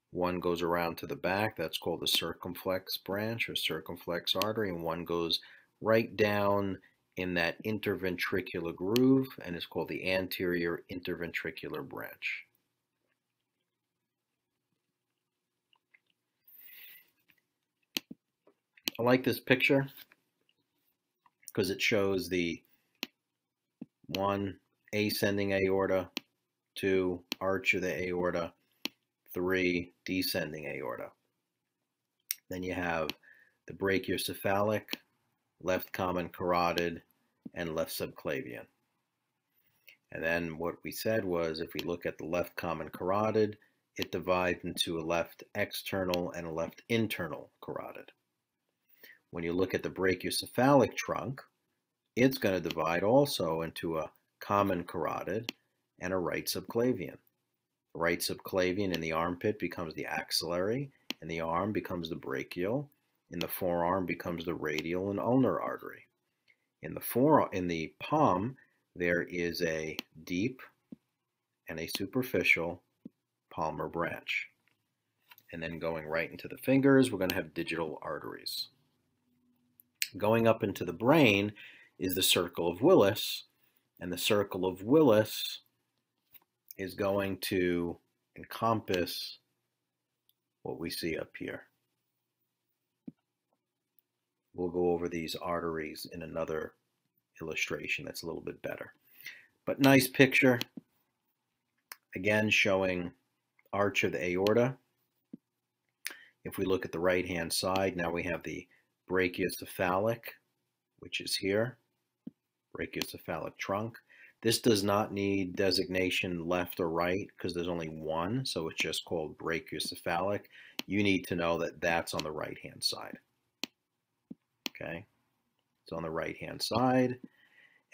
One goes around to the back. That's called the circumflex branch or circumflex artery, and one goes right down in that interventricular groove, and it's called the anterior interventricular branch. I like this picture because it shows the 1, ascending aorta, 2, arch of the aorta, 3, descending aorta. Then you have the brachiocephalic, left common carotid, and left subclavian. And then what we said was, if we look at the left common carotid, it divides into a left external and a left internal carotid. When you look at the brachiocephalic trunk, it's going to divide also into a common carotid and a right subclavian. The right subclavian in the armpit becomes the axillary, in the arm becomes the brachial, in the forearm becomes the radial and ulnar artery. In the palm, there is a deep and a superficial palmar branch. And then going right into the fingers, we're going to have digital arteries. Going up into the brain is the circle of Willis, and the circle of Willis is going to encompass what we see up here. We'll go over these arteries in another illustration that's a little bit better. But nice picture, again showing arch of the aorta. If we look at the right-hand side, now we have the brachiocephalic, which is here, brachiocephalic trunk. This does not need designation left or right because there's only one, so it's just called brachiocephalic. You need to know that that's on the right-hand side. Okay, it's on the right-hand side.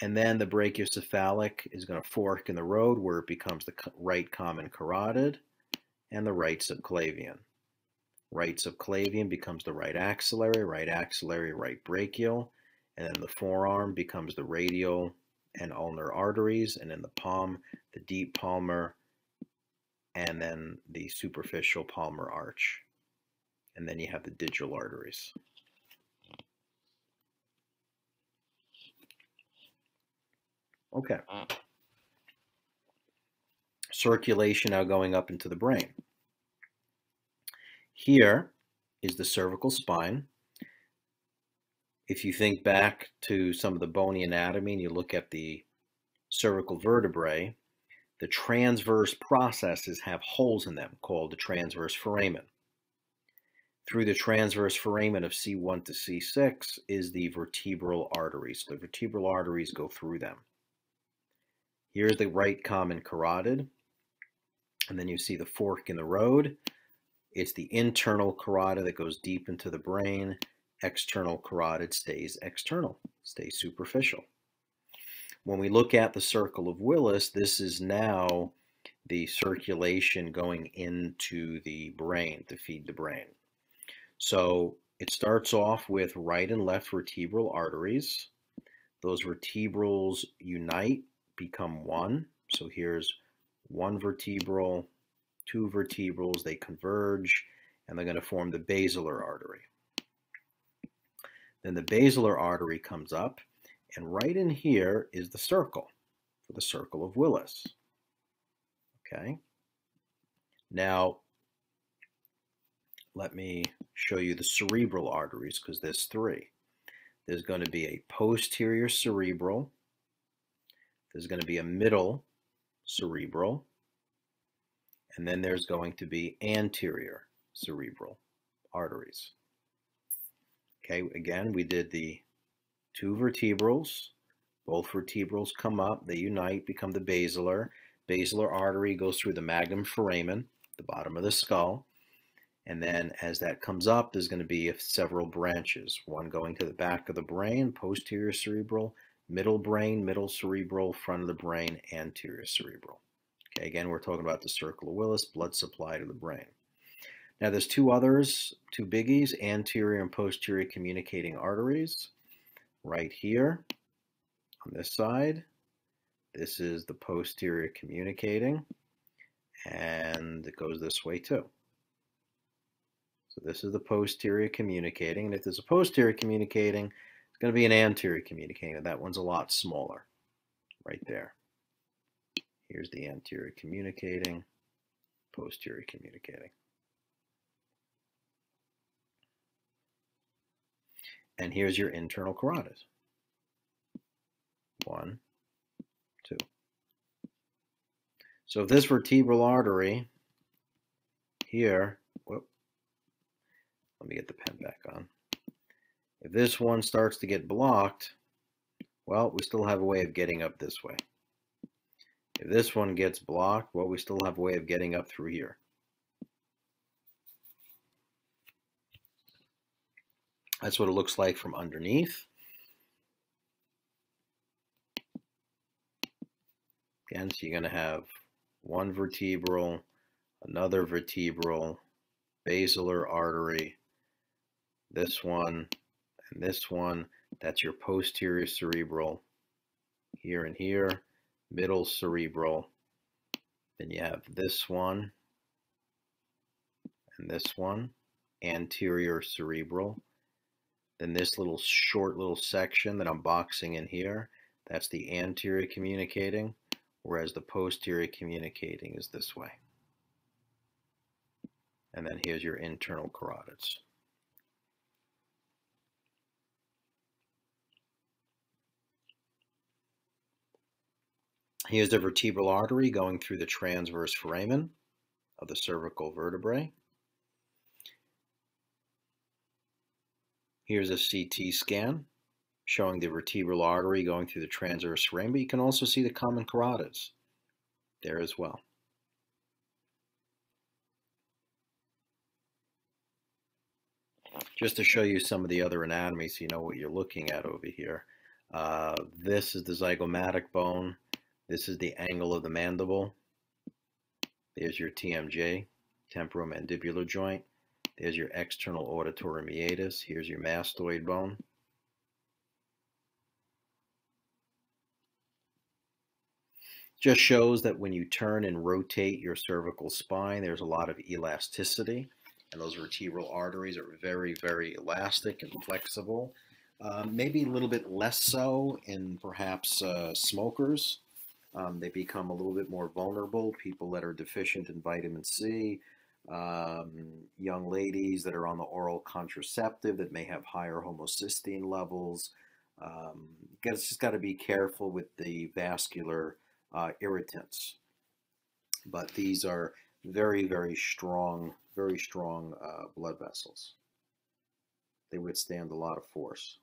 And then the brachiocephalic is going to fork in the road where it becomes the right common carotid and the right subclavian. Right subclavian becomes the right axillary, right brachial, and then the forearm becomes the radial and ulnar arteries, and in the palm, the deep palmar, and then the superficial palmar arch. And then you have the digital arteries. Okay. Circulation now going up into the brain. Here is the cervical spine. If you think back to some of the bony anatomy and you look at the cervical vertebrae, the transverse processes have holes in them called the transverse foramen. Through the transverse foramen of C1 to C6 is the vertebral arteries. The vertebral arteries go through them. Here's the right common carotid, and then you see the fork in the road. It's the internal carotid that goes deep into the brain. External carotid stays external, stays superficial. When we look at the circle of Willis, this is now the circulation going into the brain to feed the brain. So it starts off with right and left vertebral arteries. Those vertebrals unite, become one. So here's one vertebral, two vertebrals, they converge, and they're going to form the basilar artery. Then the basilar artery comes up, And right in here is the circle, for the circle of Willis. Okay. Now, let me show you the cerebral arteries, because there's three. There's going to be a posterior cerebral. There's going to be a middle cerebral. And then there's going to be anterior cerebral arteries. Okay, again, we did the two vertebrals. Both vertebrals come up, they unite, become the basilar. Basilar artery goes through the magnum foramen, the bottom of the skull. And then as that comes up, there's going to be several branches. One going to the back of the brain, posterior cerebral, middle brain, middle cerebral, front of the brain, anterior cerebral. Okay, again, we're talking about the circle of Willis, blood supply to the brain. Now there's two others, two biggies, anterior and posterior communicating arteries. Right here on this side, this is the posterior communicating, and it goes this way too. So this is the posterior communicating, and if there's a posterior communicating, it's going to be an anterior communicating, and that one's a lot smaller right there. Here's the anterior communicating, posterior communicating. And here's your internal carotid. 1, 2. So if this vertebral artery here, whoop, let me get the pen back on. If this one starts to get blocked, well, we still have a way of getting up this way. If this one gets blocked, well, we still have a way of getting up through here. That's what it looks like from underneath. Again, so you're going to have one vertebral, another vertebral, basilar artery, this one, and this one. That's your posterior cerebral here and here, middle cerebral. Then you have this one and this one, anterior cerebral. Then this little short little section that I'm boxing in here, that's the anterior communicating, whereas the posterior communicating is this way. And then here's your internal carotids. Here's the vertebral artery going through the transverse foramen of the cervical vertebrae. Here's a CT scan showing the vertebral artery going through the transverse foramen, but you can also see the common carotids there as well. Just to show you some of the other anatomy so you know what you're looking at over here. This is the zygomatic bone. This is the angle of the mandible. There's your TMJ, temporomandibular joint. There's your external auditory meatus. Here's your mastoid bone. Just shows that when you turn and rotate your cervical spine, there's a lot of elasticity. And those vertebral arteries are very, very elastic and flexible. Maybe a little bit less so in perhaps smokers. They become a little bit more vulnerable. People that are deficient in vitamin C, young ladies that are on the oral contraceptive that may have higher homocysteine levels. Just got to be careful with the vascular irritants. But these are very, very strong blood vessels. They withstand a lot of force.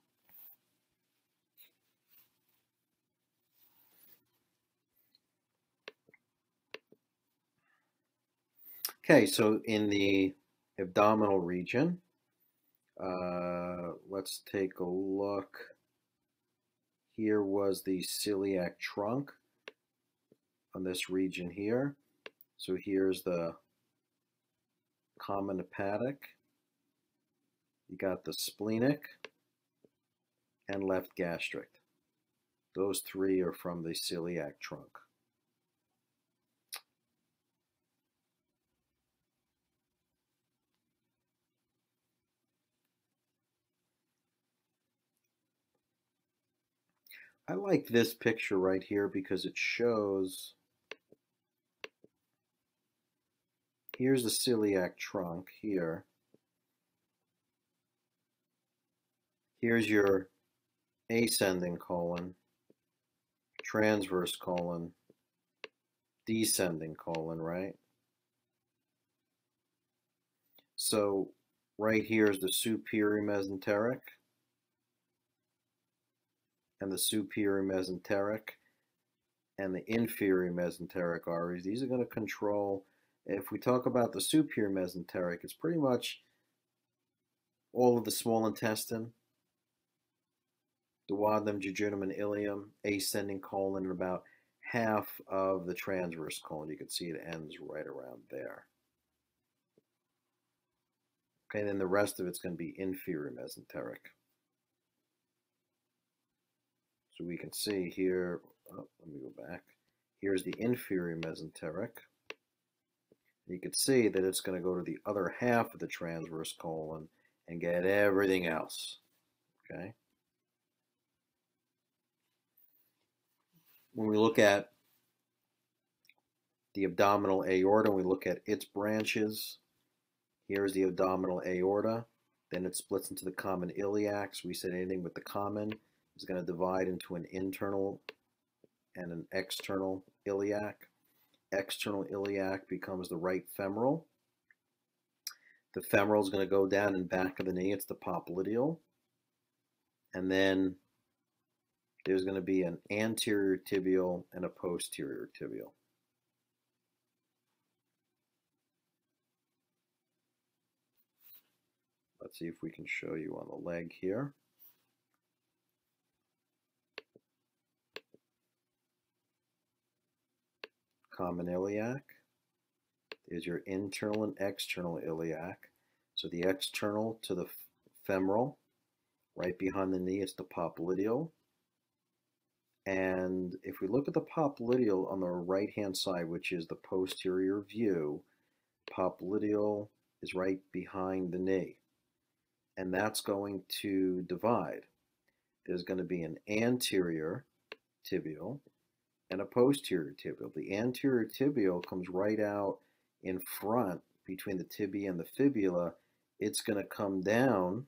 Okay, so in the abdominal region, let's take a look. Here was the celiac trunk on this region here. So here's the common hepatic. You got the splenic and left gastric. Those three are from the celiac trunk. I like this picture right here because it shows, here's the celiac trunk here. Here's your ascending colon, transverse colon, descending colon, right? So right here is the superior mesenteric and the superior mesenteric and the inferior mesenteric arteries. These are going to control, if we talk about the superior mesenteric, it's pretty much all of the small intestine, duodenum, jejunum, and ileum, ascending colon, and about half of the transverse colon. You can see it ends right around there. Okay, and then the rest of it's going to be inferior mesenteric. So we can see here, oh, let me go back. Here's the inferior mesenteric. You can see that it's going to go to the other half of the transverse colon and get everything else. Okay. When we look at the abdominal aorta, we look at its branches. Here's the abdominal aorta. Then it splits into the common iliacs. We said anything with the common is going to divide into an internal and an external iliac. External iliac becomes the right femoral. The femoral is going to go down in back of the knee. It's the popliteal. And then there's going to be an anterior tibial and a posterior tibial. Let's see if we can show you on the leg here. Common iliac. There's your internal and external iliac. So the external to the femoral, right behind the knee, it's the popliteal. And if we look at the popliteal on the right-hand side, which is the posterior view, popliteal is right behind the knee. And that's going to divide. There's going to be an anterior tibial and a posterior tibial. The anterior tibial comes right out in front between the tibia and the fibula. It's going to come down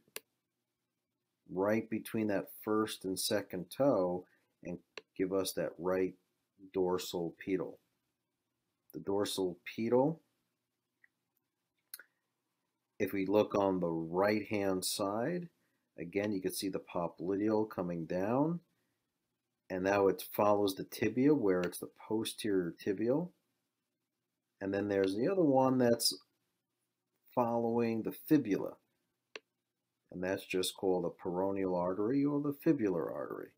right between that first and second toe and give us that right dorsal pedal. The dorsal pedal, if we look on the right-hand side, again, you can see the popliteal coming down. And now it follows the tibia where it's the posterior tibial. And then there's the other one that's following the fibula. And that's just called the peroneal artery or the fibular artery.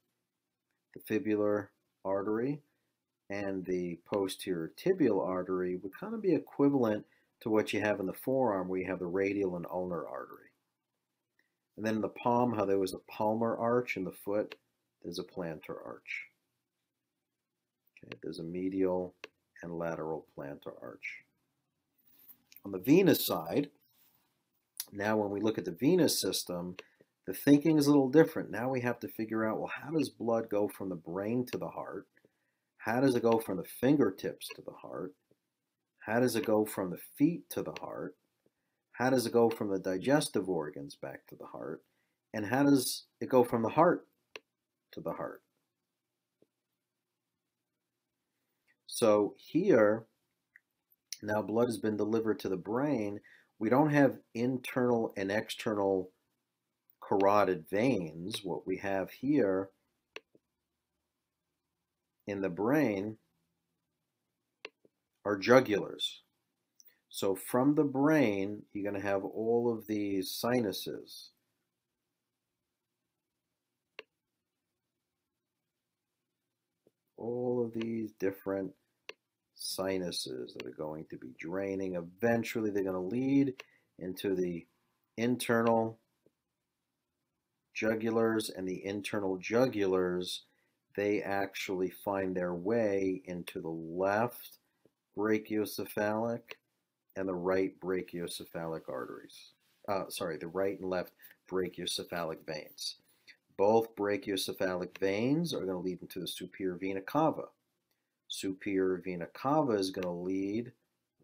The fibular artery and the posterior tibial artery would kind of be equivalent to what you have in the forearm where you have the radial and ulnar artery. And then in the palm, how there was a palmar arch in the foot, there's a plantar arch. Okay, there's a medial and lateral plantar arch. On the venous side, now when we look at the venous system, the thinking is a little different. Now we have to figure out, well, how does blood go from the brain to the heart? How does it go from the fingertips to the heart? How does it go from the feet to the heart? How does it go from the digestive organs back to the heart? And how does it go from the heart to the heart? So here, now blood has been delivered to the brain. We don't have internal and external carotid veins. What we have here in the brain are jugulars. So from the brain, you're going to have all of these sinuses. All of these different sinuses that are going to be draining. Eventually, they're going to lead into the internal jugulars, and the internal jugulars, they actually find their way into the left brachiocephalic and the right brachiocephalic arteries. The right and left brachiocephalic veins. Both brachiocephalic veins are going to lead into the superior vena cava. Superior vena cava is going to lead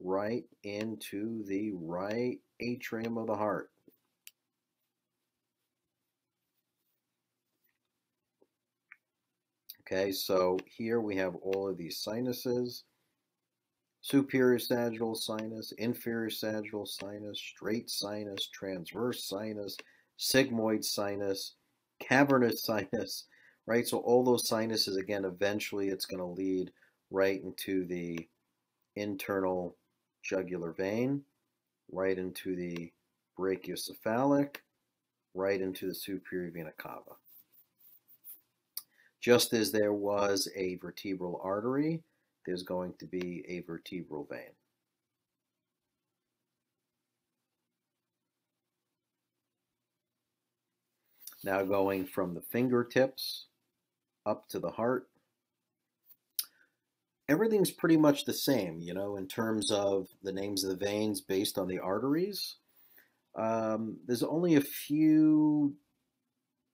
right into the right atrium of the heart. Okay, so here we have all of these sinuses: superior sagittal sinus, inferior sagittal sinus, straight sinus, transverse sinus, sigmoid sinus, cavernous sinus, right? So all those sinuses, again, eventually it's going to lead right into the internal jugular vein, right into the brachiocephalic, right into the superior vena cava. Just as there was a vertebral artery, there's going to be a vertebral vein. Now going from the fingertips up to the heart, everything's pretty much the same, you know, in terms of the names of the veins based on the arteries. There's only a few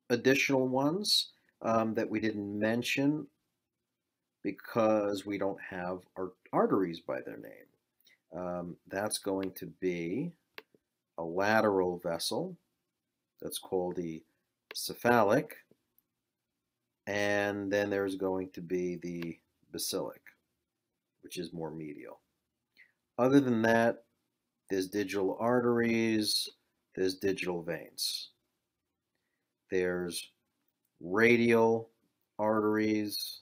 additional ones that we didn't mention because we don't have our arteries by their name. That's going to be a lateral vessel. That's called the cephalic. And then there's going to be the basilic, which is more medial. Other than that, there's digital arteries, there's digital veins. There's radial arteries,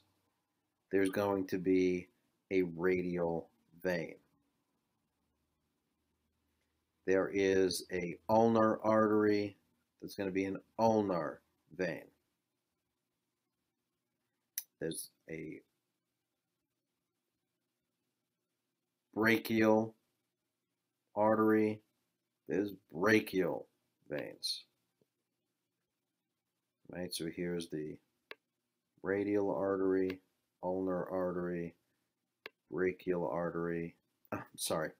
there's going to be a radial vein. There is a ulnar artery, there's going to be an ulnar vein. There's a brachial artery, there's brachial veins. Right, so here's the radial artery, ulnar artery, brachial artery. Sorry,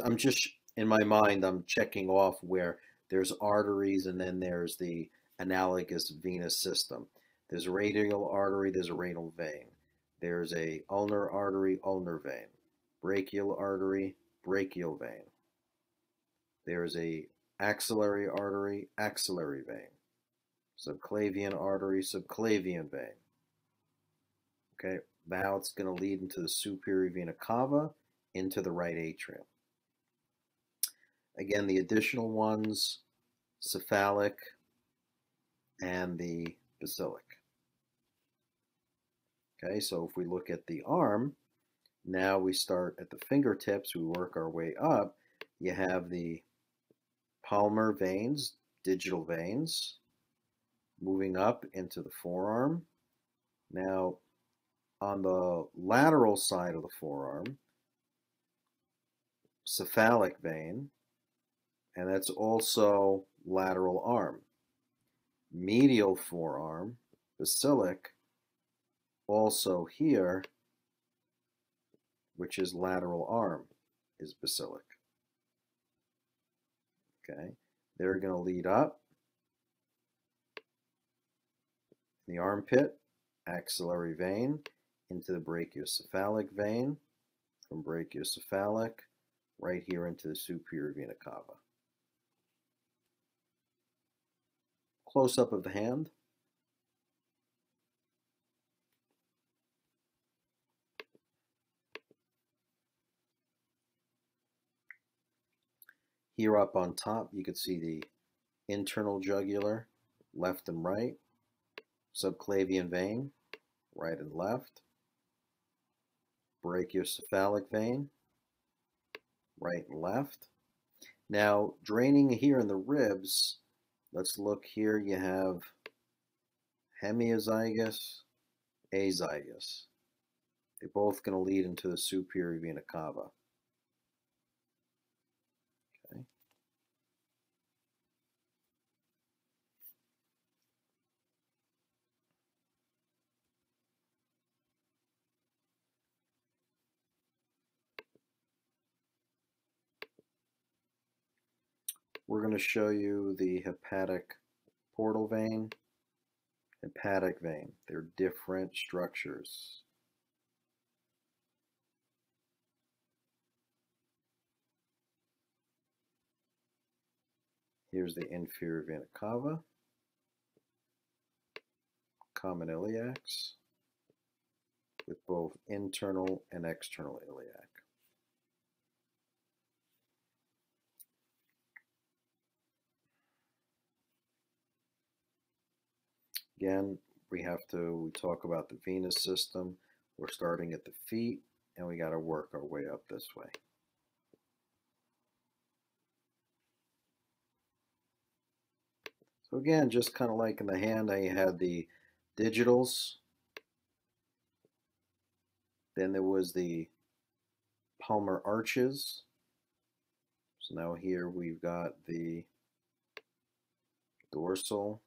I'm just in my mind, I'm checking off where there's arteries and then there's the analogous venous system. There's a radial artery, there's a radial vein. There's a ulnar artery, ulnar vein. Brachial artery, brachial vein. There's a axillary artery, axillary vein. Subclavian artery, subclavian vein. Okay, now it's going to lead into the superior vena cava, into the right atrium. Again, the additional ones, cephalic and the basilic. Okay, so if we look at the arm, now we start at the fingertips, we work our way up. You have the palmar veins, digital veins, moving up into the forearm. Now, on the lateral side of the forearm, cephalic vein, and that's also lateral arm. Medial forearm, basilic, also here, which is lateral arm, is basilic. Okay, they're going to lead up. The armpit, axillary vein, into the brachiocephalic vein, from brachiocephalic, right here into the superior vena cava. Close-up of the hand. Here up on top, you can see the internal jugular, left and right, subclavian vein, right and left, brachiocephalic vein, right and left. Now, draining here in the ribs, let's look here. You have hemiazygous, azygous. They're both going to lead into the superior vena cava. Okay. We're going to show you the hepatic portal vein, hepatic vein. They're different structures. Here's the inferior vena cava, common iliacs, with both internal and external iliac. Again, we talk about the venous system. We're starting at the feet, and we got to work our way up this way. So again, just kind of like in the hand, I had the digitals. Then there was the palmar arches. So now here we've got the dorsal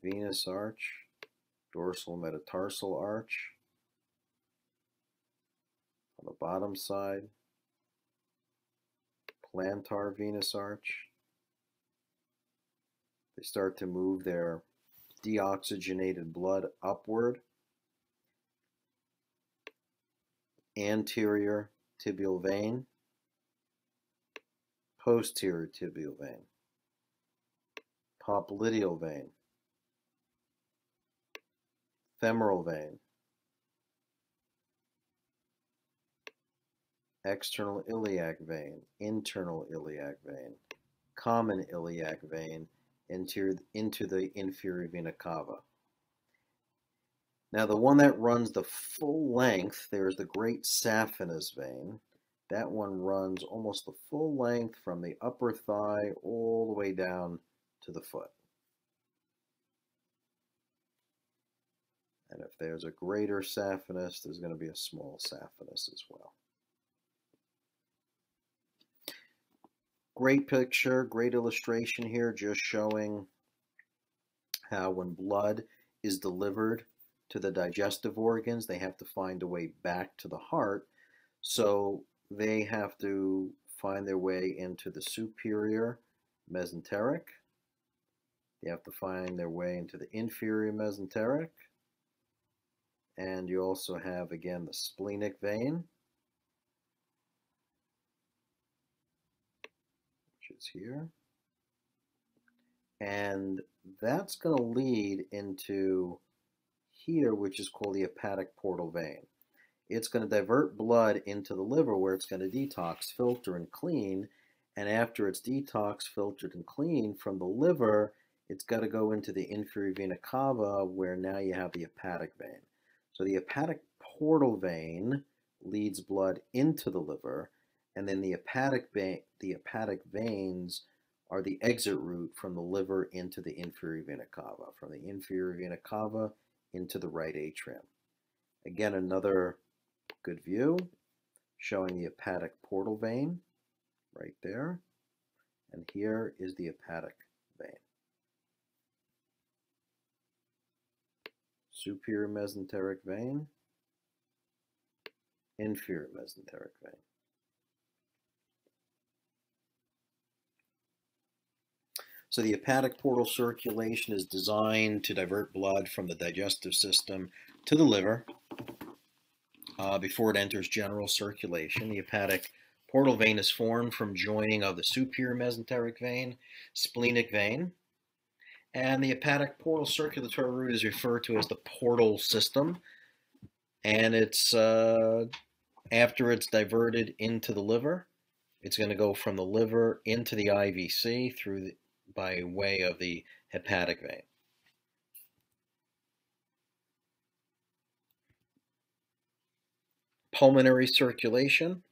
venous arch, dorsal metatarsal arch on the bottom side, plantar venous arch. They start to move their deoxygenated blood upward. Anterior tibial vein, posterior tibial vein, popliteal vein, femoral vein, external iliac vein, internal iliac vein, common iliac vein, into the inferior vena cava. Now the one that runs the full length, there's the great saphenous vein. That one runs almost the full length from the upper thigh all the way down to the foot. And if there's a greater saphenous, there's going to be a small saphenous as well. Great picture, great illustration here, just showing how when blood is delivered to the digestive organs, they have to find a way back to the heart. So they have to find their way into the superior mesenteric. They have to find their way into the inferior mesenteric. And you also have, again, the splenic vein, which is here. And that's going to lead into here, which is called the hepatic portal vein. It's going to divert blood into the liver where it's going to detox, filter, and clean. And after it's detoxed, filtered, and cleaned from the liver, it's got to go into the inferior vena cava where now you have the hepatic vein. So the hepatic portal vein leads blood into the liver, and then the hepatic veins are the exit route from the liver into the inferior vena cava, from the inferior vena cava into the right atrium. Again, another good view showing the hepatic portal vein right there, and here is the hepatic vein. Superior mesenteric vein, inferior mesenteric vein. So the hepatic portal circulation is designed to divert blood from the digestive system to the liver before it enters general circulation. The hepatic portal vein is formed from joining of the superior mesenteric vein, splenic vein, and the hepatic portal circulatory route is referred to as the portal system. And it's after it's diverted into the liver, it's going to go from the liver into the IVC by way of the hepatic vein. Pulmonary circulation.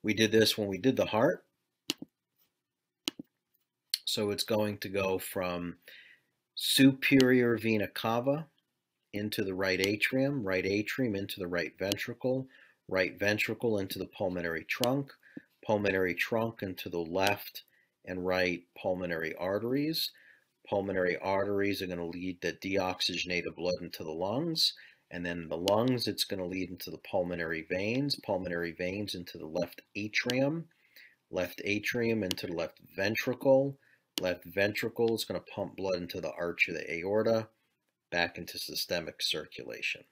We did this when we did the heart. So it's going to go from superior vena cava into the right atrium into the right ventricle into the pulmonary trunk into the left and right pulmonary arteries. Pulmonary arteries are going to lead the deoxygenated blood into the lungs, and then the lungs, it's going to lead into the pulmonary veins into the left atrium into the left ventricle, Left ventricle is going to pump blood into the arch of the aorta, back into systemic circulation.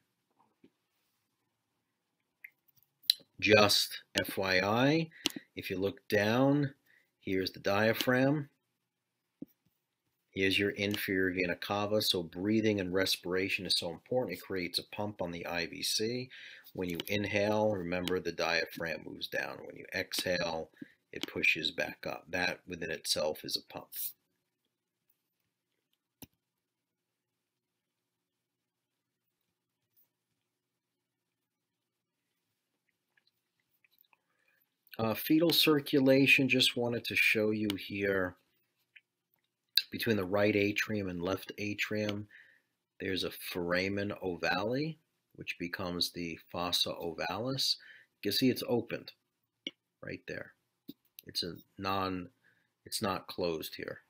Just FYI, if you look down, here's the diaphragm. Here's your inferior vena cava. So breathing and respiration is so important. It creates a pump on the IVC. When you inhale, remember the diaphragm moves down. When you exhale, it pushes back up. That within itself is a pump. Fetal circulation, just wanted to show you here between the right atrium and left atrium, there's a foramen ovale, which becomes the fossa ovalis. You can see it's opened right there. It's not closed here.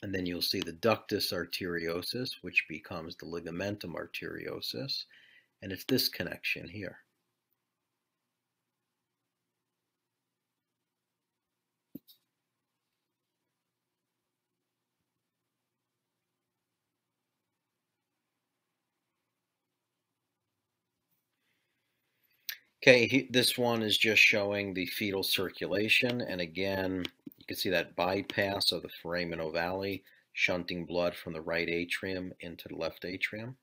And then you'll see the ductus arteriosus, which becomes the ligamentum arteriosus, and it's this connection here. Okay, this one is just showing the fetal circulation, and again, you can see that bypass of the foramen ovale, shunting blood from the right atrium into the left atrium.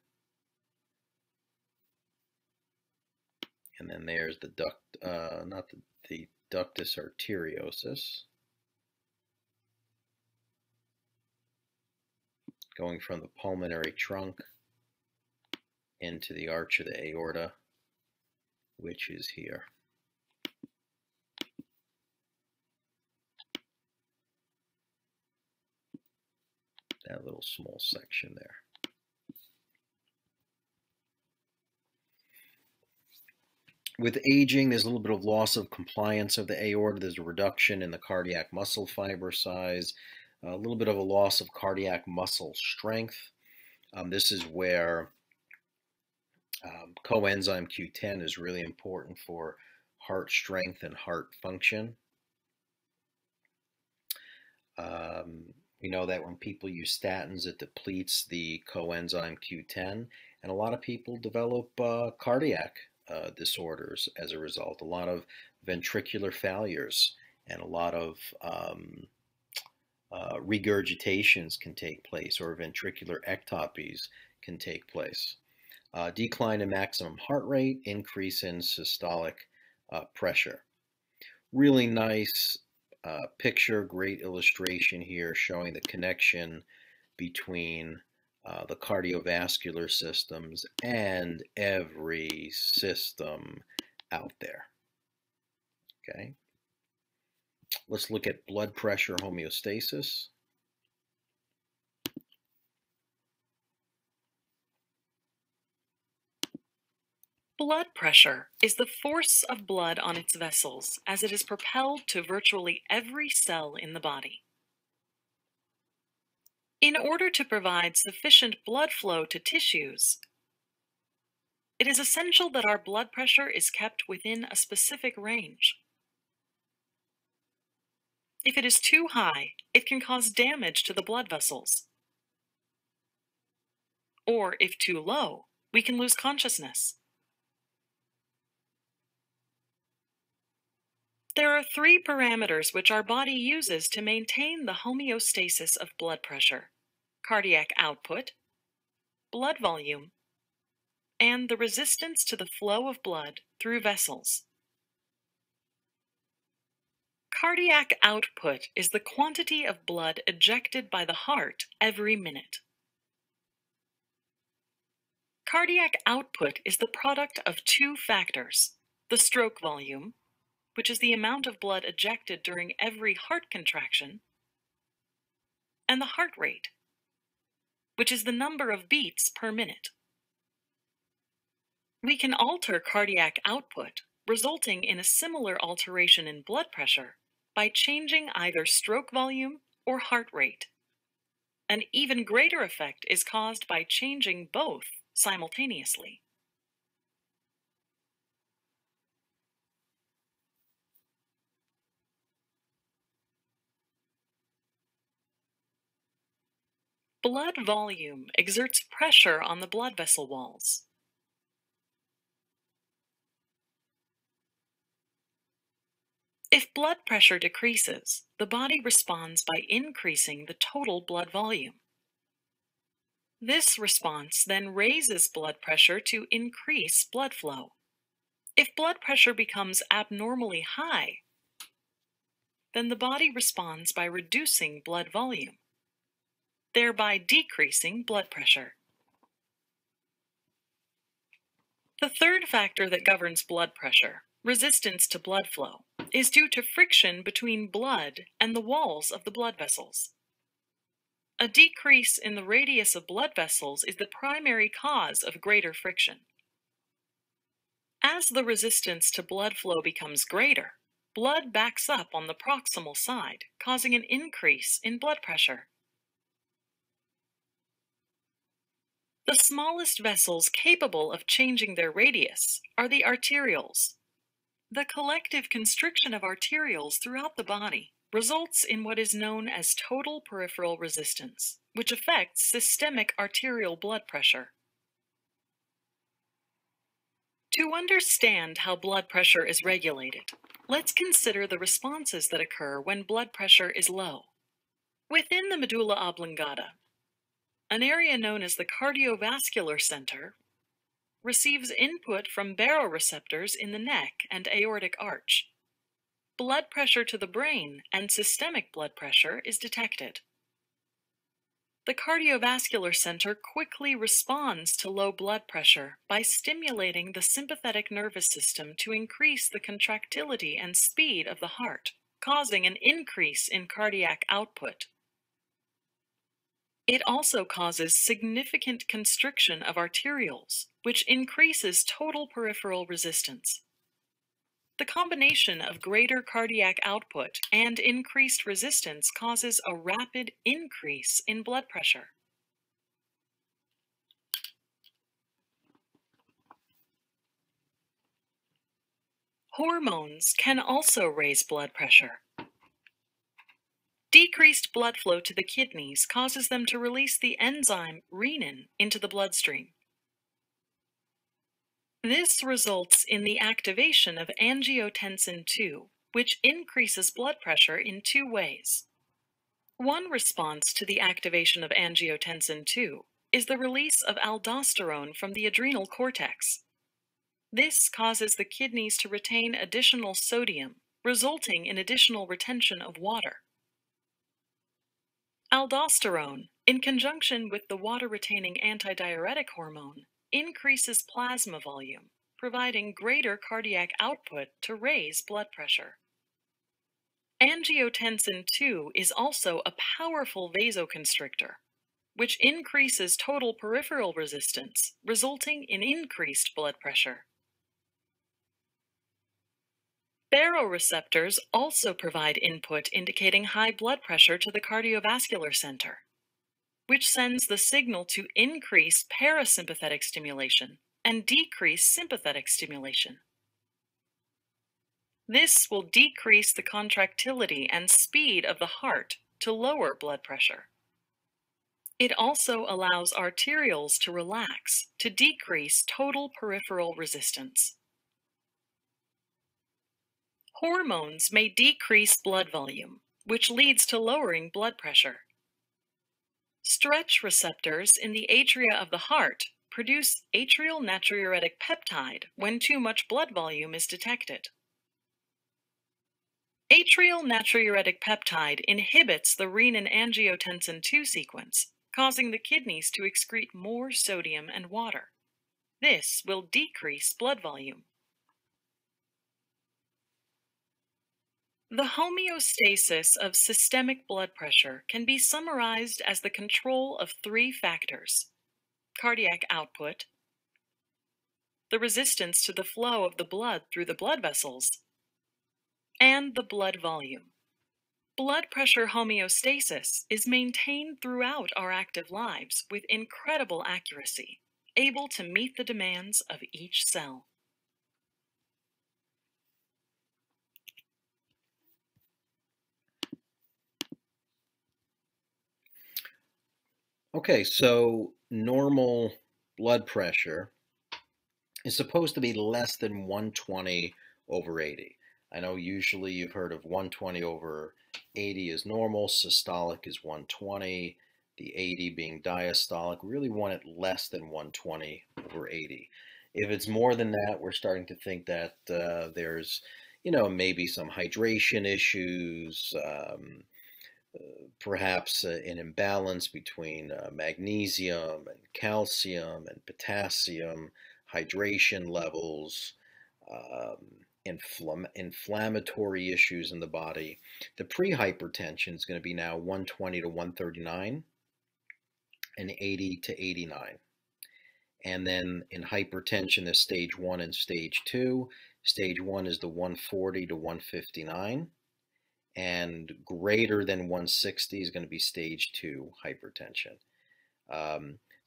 And then there's the the ductus arteriosus, going from the pulmonary trunk into the arch of the aorta, which is here. That little small section there. With aging, there's a little bit of loss of compliance of the aorta. There's a reduction in the cardiac muscle fiber size, a little bit of a loss of cardiac muscle strength. This is where coenzyme Q10 is really important for heart strength and heart function. We know that when people use statins, it depletes the coenzyme Q10, and a lot of people develop cardiac disorders as a result. A lot of ventricular failures and a lot of regurgitations can take place, or ventricular ectopies can take place. Decline in maximum heart rate, increase in systolic pressure. Really nice picture, great illustration here showing the connection between the cardiovascular systems and every system out there. Okay, let's look at blood pressure homeostasis. Blood pressure is the force of blood on its vessels as it is propelled to virtually every cell in the body. In order to provide sufficient blood flow to tissues, it is essential that our blood pressure is kept within a specific range. If it is too high, it can cause damage to the blood vessels. Or if too low, we can lose consciousness. There are three parameters which our body uses to maintain the homeostasis of blood pressure: cardiac output, blood volume, and the resistance to the flow of blood through vessels. Cardiac output is the quantity of blood ejected by the heart every minute. Cardiac output is the product of two factors: the stroke volume, which is the amount of blood ejected during every heart contraction, and the heart rate, which is the number of beats per minute. We can alter cardiac output, resulting in a similar alteration in blood pressure, by changing either stroke volume or heart rate. An even greater effect is caused by changing both simultaneously. Blood volume exerts pressure on the blood vessel walls. If blood pressure decreases, the body responds by increasing the total blood volume. This response then raises blood pressure to increase blood flow. If blood pressure becomes abnormally high, then the body responds by reducing blood volume, thereby decreasing blood pressure. The third factor that governs blood pressure, resistance to blood flow, is due to friction between blood and the walls of the blood vessels. A decrease in the radius of blood vessels is the primary cause of greater friction. As the resistance to blood flow becomes greater, blood backs up on the proximal side, causing an increase in blood pressure. The smallest vessels capable of changing their radius are the arterioles. The collective constriction of arterioles throughout the body results in what is known as total peripheral resistance, which affects systemic arterial blood pressure. To understand how blood pressure is regulated, let's consider the responses that occur when blood pressure is low. Within the medulla oblongata, an area known as the cardiovascular center receives input from baroreceptors in the neck and aortic arch. Blood pressure to the brain and systemic blood pressure is detected. The cardiovascular center quickly responds to low blood pressure by stimulating the sympathetic nervous system to increase the contractility and speed of the heart, causing an increase in cardiac output. It also causes significant constriction of arterioles, which increases total peripheral resistance. The combination of greater cardiac output and increased resistance causes a rapid increase in blood pressure. Hormones can also raise blood pressure. Decreased blood flow to the kidneys causes them to release the enzyme renin into the bloodstream. This results in the activation of angiotensin II, which increases blood pressure in two ways. One response to the activation of angiotensin II is the release of aldosterone from the adrenal cortex. This causes the kidneys to retain additional sodium, resulting in additional retention of water. Aldosterone, in conjunction with the water-retaining antidiuretic hormone, increases plasma volume, providing greater cardiac output to raise blood pressure. Angiotensin II is also a powerful vasoconstrictor, which increases total peripheral resistance, resulting in increased blood pressure. Baroreceptors also provide input indicating high blood pressure to the cardiovascular center, which sends the signal to increase parasympathetic stimulation and decrease sympathetic stimulation. This will decrease the contractility and speed of the heart to lower blood pressure. It also allows arterioles to relax to decrease total peripheral resistance. Hormones may decrease blood volume, which leads to lowering blood pressure. Stretch receptors in the atria of the heart produce atrial natriuretic peptide when too much blood volume is detected. Atrial natriuretic peptide inhibits the renin-angiotensin II sequence, causing the kidneys to excrete more sodium and water. This will decrease blood volume. The homeostasis of systemic blood pressure can be summarized as the control of three factors: cardiac output, the resistance to the flow of the blood through the blood vessels, and the blood volume. Blood pressure homeostasis is maintained throughout our active lives with incredible accuracy, able to meet the demands of each cell. Okay, so normal blood pressure is supposed to be less than 120 over 80. I know usually you've heard of 120 over 80 is normal, systolic is 120, the 80 being diastolic. We really want it less than 120 over 80. If it's more than that, we're starting to think that there's, maybe some hydration issues, perhaps an imbalance between magnesium and calcium and potassium, hydration levels, inflammatory issues in the body. The pre-hypertension is going to be now 120 to 139 and 80 to 89. And then in hypertension, there's stage 1 and stage 2. Stage 1 is the 140 to 159. And greater than 160 is going to be stage 2 hypertension.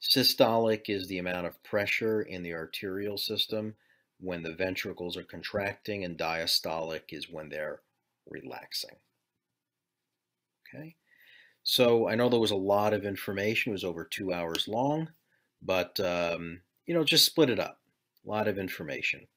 Systolic is the amount of pressure in the arterial system when the ventricles are contracting, and diastolic is when they're relaxing. Okay, so I know there was a lot of information. It was over 2 hours long, but just split it up. A lot of information.